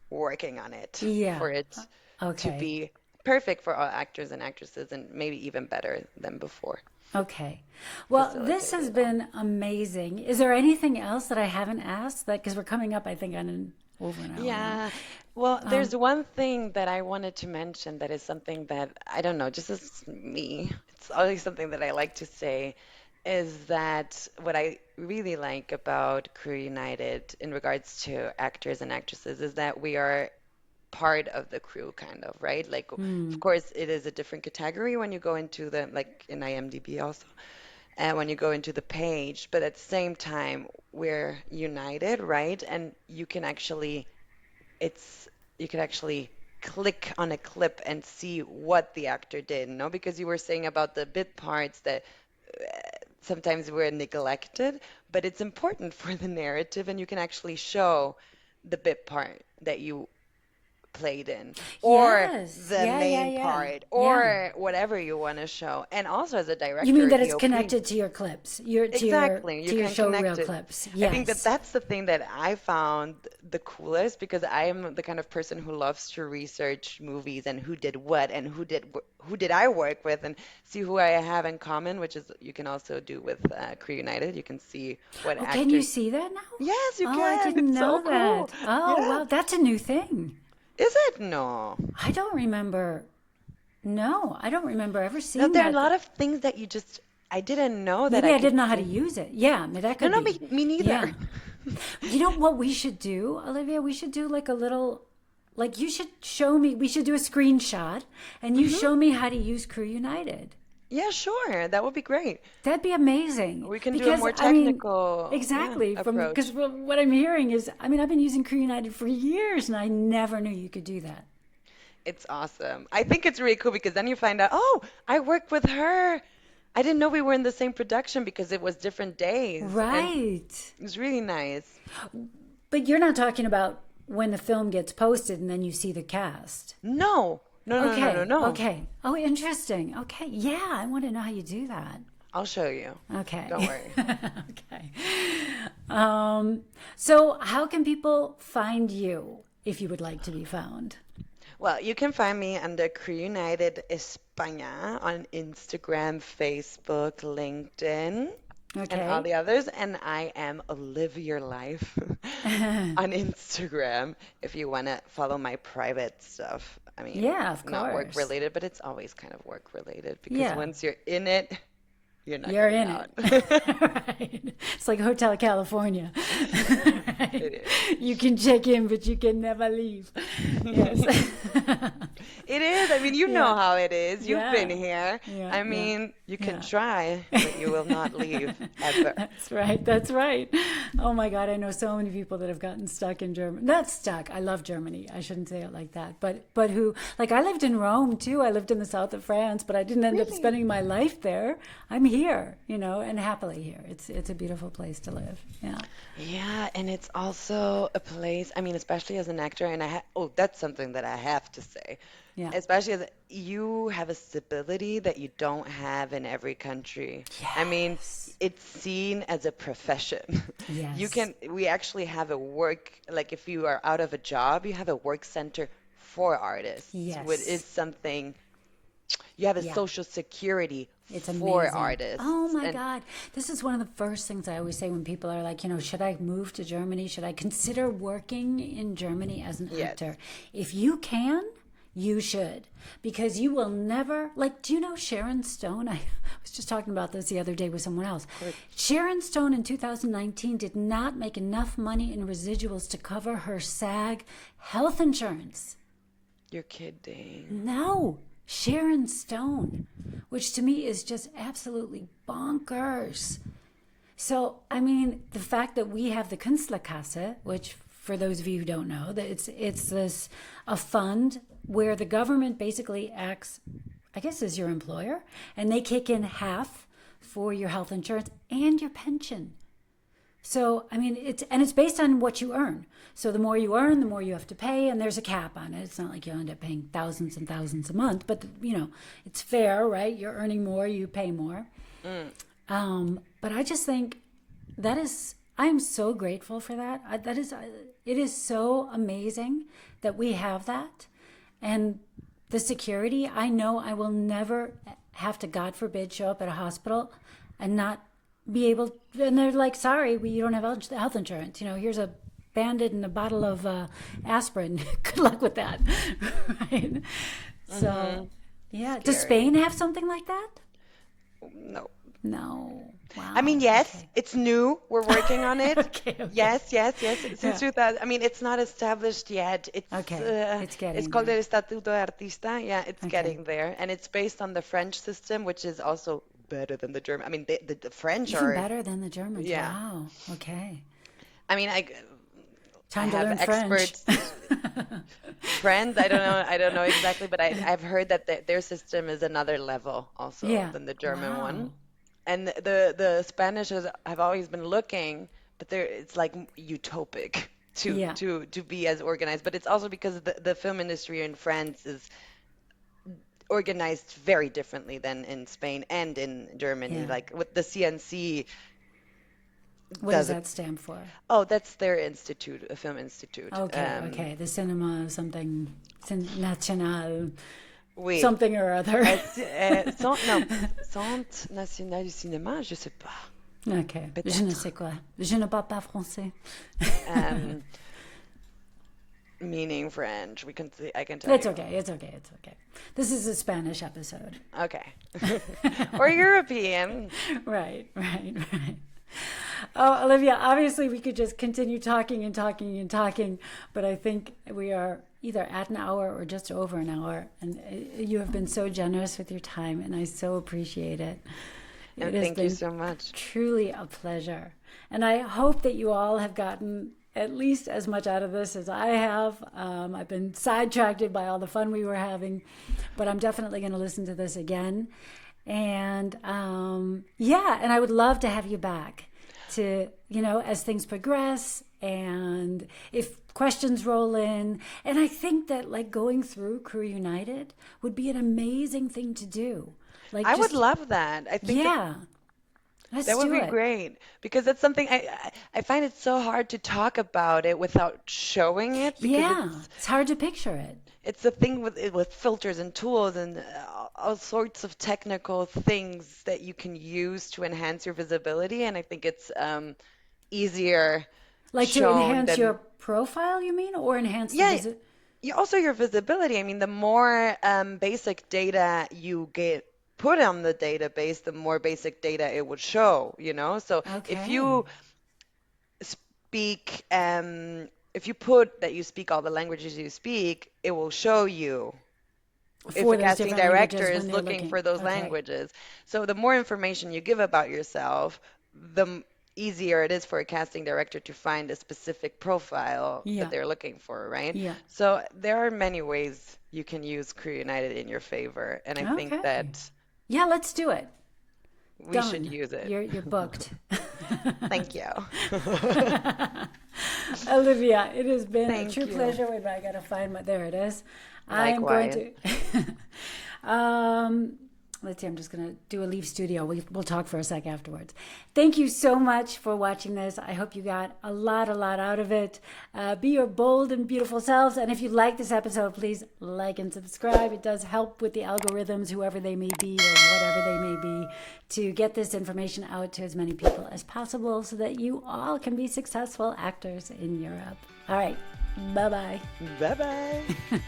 working on it Yeah. for it to Okay. be perfect for all actors and actresses and maybe even better than before. Okay. Well, this Facilitate has it all. been amazing. Is there anything else that I haven't asked? That because we're coming up, I think, on over an hour now. Yeah, well, Um, there's one thing that I wanted to mention that is something that I don't know, just as me, it's always something that I like to say is that what I really like about Crew United in regards to actors and actresses is that we are part of the crew, kind of, right? Like, of course, it is a different category when you go into the, like in IMDb also, and when you go into the page, but at the same time, we're united, right? And it's you can actually click on a clip and see what the actor did, no? Because you were saying about the bit parts that sometimes were neglected, but it's important for the narrative, and you can actually show the bit part that you played in, or yes. the Yeah. Yeah. main Yeah. part, Yeah. or whatever you want to show. And also as a You mean director, that it's DOP. connected to your clips, your Exactly, you to your can show connect reel it. clips? I think that Yes. that's the thing that I found the coolest because I am the kind of person who loves to research movies and who did what and who did I work with and see who I have in common, which is you can also do with Crew United. You can see what Oh, can you actors. see that now? Yes, you Oh, I can. didn't It's so know cool. that. Oh, Yeah. wow, that's a new thing. Is it? No. I don't remember. No, I don't remember ever No, seeing there are a that. lot of things that you just I didn't know that Maybe I I could didn't know how to see. use it. Yeah, I mean, that No, could no, me, be. me neither. Yeah. You know what we should do, Olivia? We should do like a little, like you should show me, we should do a screenshot and you Hmm. show me how to use Crew United. Yeah, sure. That would be great. That'd be amazing We can do a because more I mean, technical, yeah, exactly from because approach. what I'm hearing is, I mean, I've been using Crew United for years and I never knew you could do that. It's awesome. I think it's really cool because then you find out, oh, I worked with her. I didn't know we were in the same production because it was different days, and Right. it was really nice. But you're not talking about when the film gets posted and then you see the cast. No, no, no, no, no, Okay. no. Okay. Oh, interesting. Okay. Yeah, I want to know how you do that. I'll show you. Don't Okay. worry. Okay. So how can people find you if you would like to be found? Well, you can find me under Crew United España on Instagram, Facebook, LinkedIn, and all Okay. the others. And I am Live Your Life on Instagram if you want to follow my private stuff. I mean, Yeah, of not work course. related, but it's always kind of work related because Yeah. once you're in it, you're not You're getting in out. it. Right. It's like Hotel California. Right. It is. You can check in, but you can never leave. Yes. It is. I mean, you know Yeah. how it is. You've been Yeah. here. Yeah. I Yeah. mean, you can Yeah. try, but you will not leave ever. That's right. That's right. Oh my God, I know so many people that have gotten stuck in Germany. Not stuck. I love Germany. I shouldn't say it like that. But who like I lived in Rome too. I lived in the south of France, but I didn't end up Really? spending my life there. I'm here, and happily here. It's a beautiful place to live. Yeah. Yeah, and it's also a place, I mean, especially as an actor, and oh, that's something that I have to say. Yeah. Especially as you have a stability that you don't have in every country. I mean, Yes. it's seen as a profession. Yes. We actually have a work, like if you are out of a job, you have a work center for artists, which is Yes. something, you have a Yeah. social security It's for amazing. Oh artists. my And God. This is one of the first things I always say when people are like, should I move to Germany? Should I consider working in Germany as an yes, actor? If you can, you should. Because you will never, like, do you know Sharon Stone? I was just talking about this the other day with someone else. course. Sharon Stone in 2019 did not make enough money in residuals to cover her SAG health insurance. You're kidding. No, Sharon Stone, which to me is just absolutely bonkers. So, I mean, the fact that we have the Künstlerkasse, which for those of you who don't know, that it's this a fund where the government basically acts, I guess, as your employer, and they kick in half for your health insurance and your pension. So, I mean, it's based on what you earn. So the more you earn, the more you have to pay, and there's a cap on it. It's not like you'll end up paying thousands and thousands a month, but it's fair, right? You're earning more, you pay more. But I just think I'm so grateful for that. It is so amazing that we have that. And the security, I know I will never have to, God forbid, show up at a hospital and not be able, and they're like, sorry, you don't have health insurance. Here's a Band-Aid and a bottle of aspirin. Good luck with that. Right? So, yeah. Scary. Does Spain have something like that? No. No. Wow. I mean, yes, Okay. it's new. We're working on it. Okay. Yes. Since 2000. I mean, it's not established yet. It's getting It's called there. el Estatuto de Artista. Yeah, it's Okay. getting there. And it's based on the French system, which is also better than the German. I mean, the French Even are, better than the Germans. yeah. Wow. Okay. I mean, I Time to have learn French. experts, friends. I don't know exactly, but I've heard that their system is another level also Yeah. than the German Wow. one. And the Spanish have always been looking, but it's like utopic Yeah. to be as organized. But it's also because the film industry in France is organized very differently than in Spain and in Germany. Yeah. Like with the CNC What does does it. that stand for? Oh, that's their institute, a film institute. Okay. The cinema something, national, Oui. something or other. Centre national du cinéma, je sais pas. Okay. Je ne sais quoi. Je ne parle pas français. Um, meaning French. I can tell It's you. okay. It's okay. It's okay. This is a Spanish episode. Okay. Or European. Right. Oh, Olivia, obviously we could just continue talking and talking and talking, but I think we are either at an hour or just over an hour. And you have been so generous with your time, and I so appreciate it. And It has thank you been so much. truly a pleasure. And I hope that you all have gotten at least as much out of this as I have. I've been sidetracked by all the fun we were having, but I'm definitely going to listen to this again. And and I would love to have you back to, as things progress and if questions roll in. And I think that like going through Crew United would be an amazing thing to do. Like I would just, love that. I think yeah, let's that would do be it. great because that's something I find it so hard to talk about it without showing it because Yeah, it's hard to picture it. it's a thing with filters and tools and all sorts of technical things that you can use to enhance your visibility, and I think it's easier Like to shown enhance your than profile, you mean, or enhance the yeah. visit? Also your visibility. I mean, the more basic data you get put on the database, the more basic data it would show. So if Okay. you speak, if you put that you speak all the languages you speak, it will show you if For a those casting different director languages when is they're looking looking. for those Okay. languages. So the more information you give about yourself, the easier it is for a casting director to find a specific profile that Yeah. they're looking for, right? Yeah. So there are many ways you can use Crew United in your favor, and I think Okay. that Yeah, let's do it. we should Done. use it. You're booked. Thank you. Olivia, it has been a Thank true you. pleasure. Wait, I gotta find there it is. I am going Likewise. to let's see, I'm just gonna do a leave studio. We'll talk for a sec afterwards. Thank you so much for watching this. I hope you got a lot out of it. Be your bold and beautiful selves. And if you like this episode, please like and subscribe. It does help with the algorithms, whoever they may be or whatever they may be, to get this information out to as many people as possible so that you all can be successful actors in Europe. All right. Bye-bye. Bye-bye.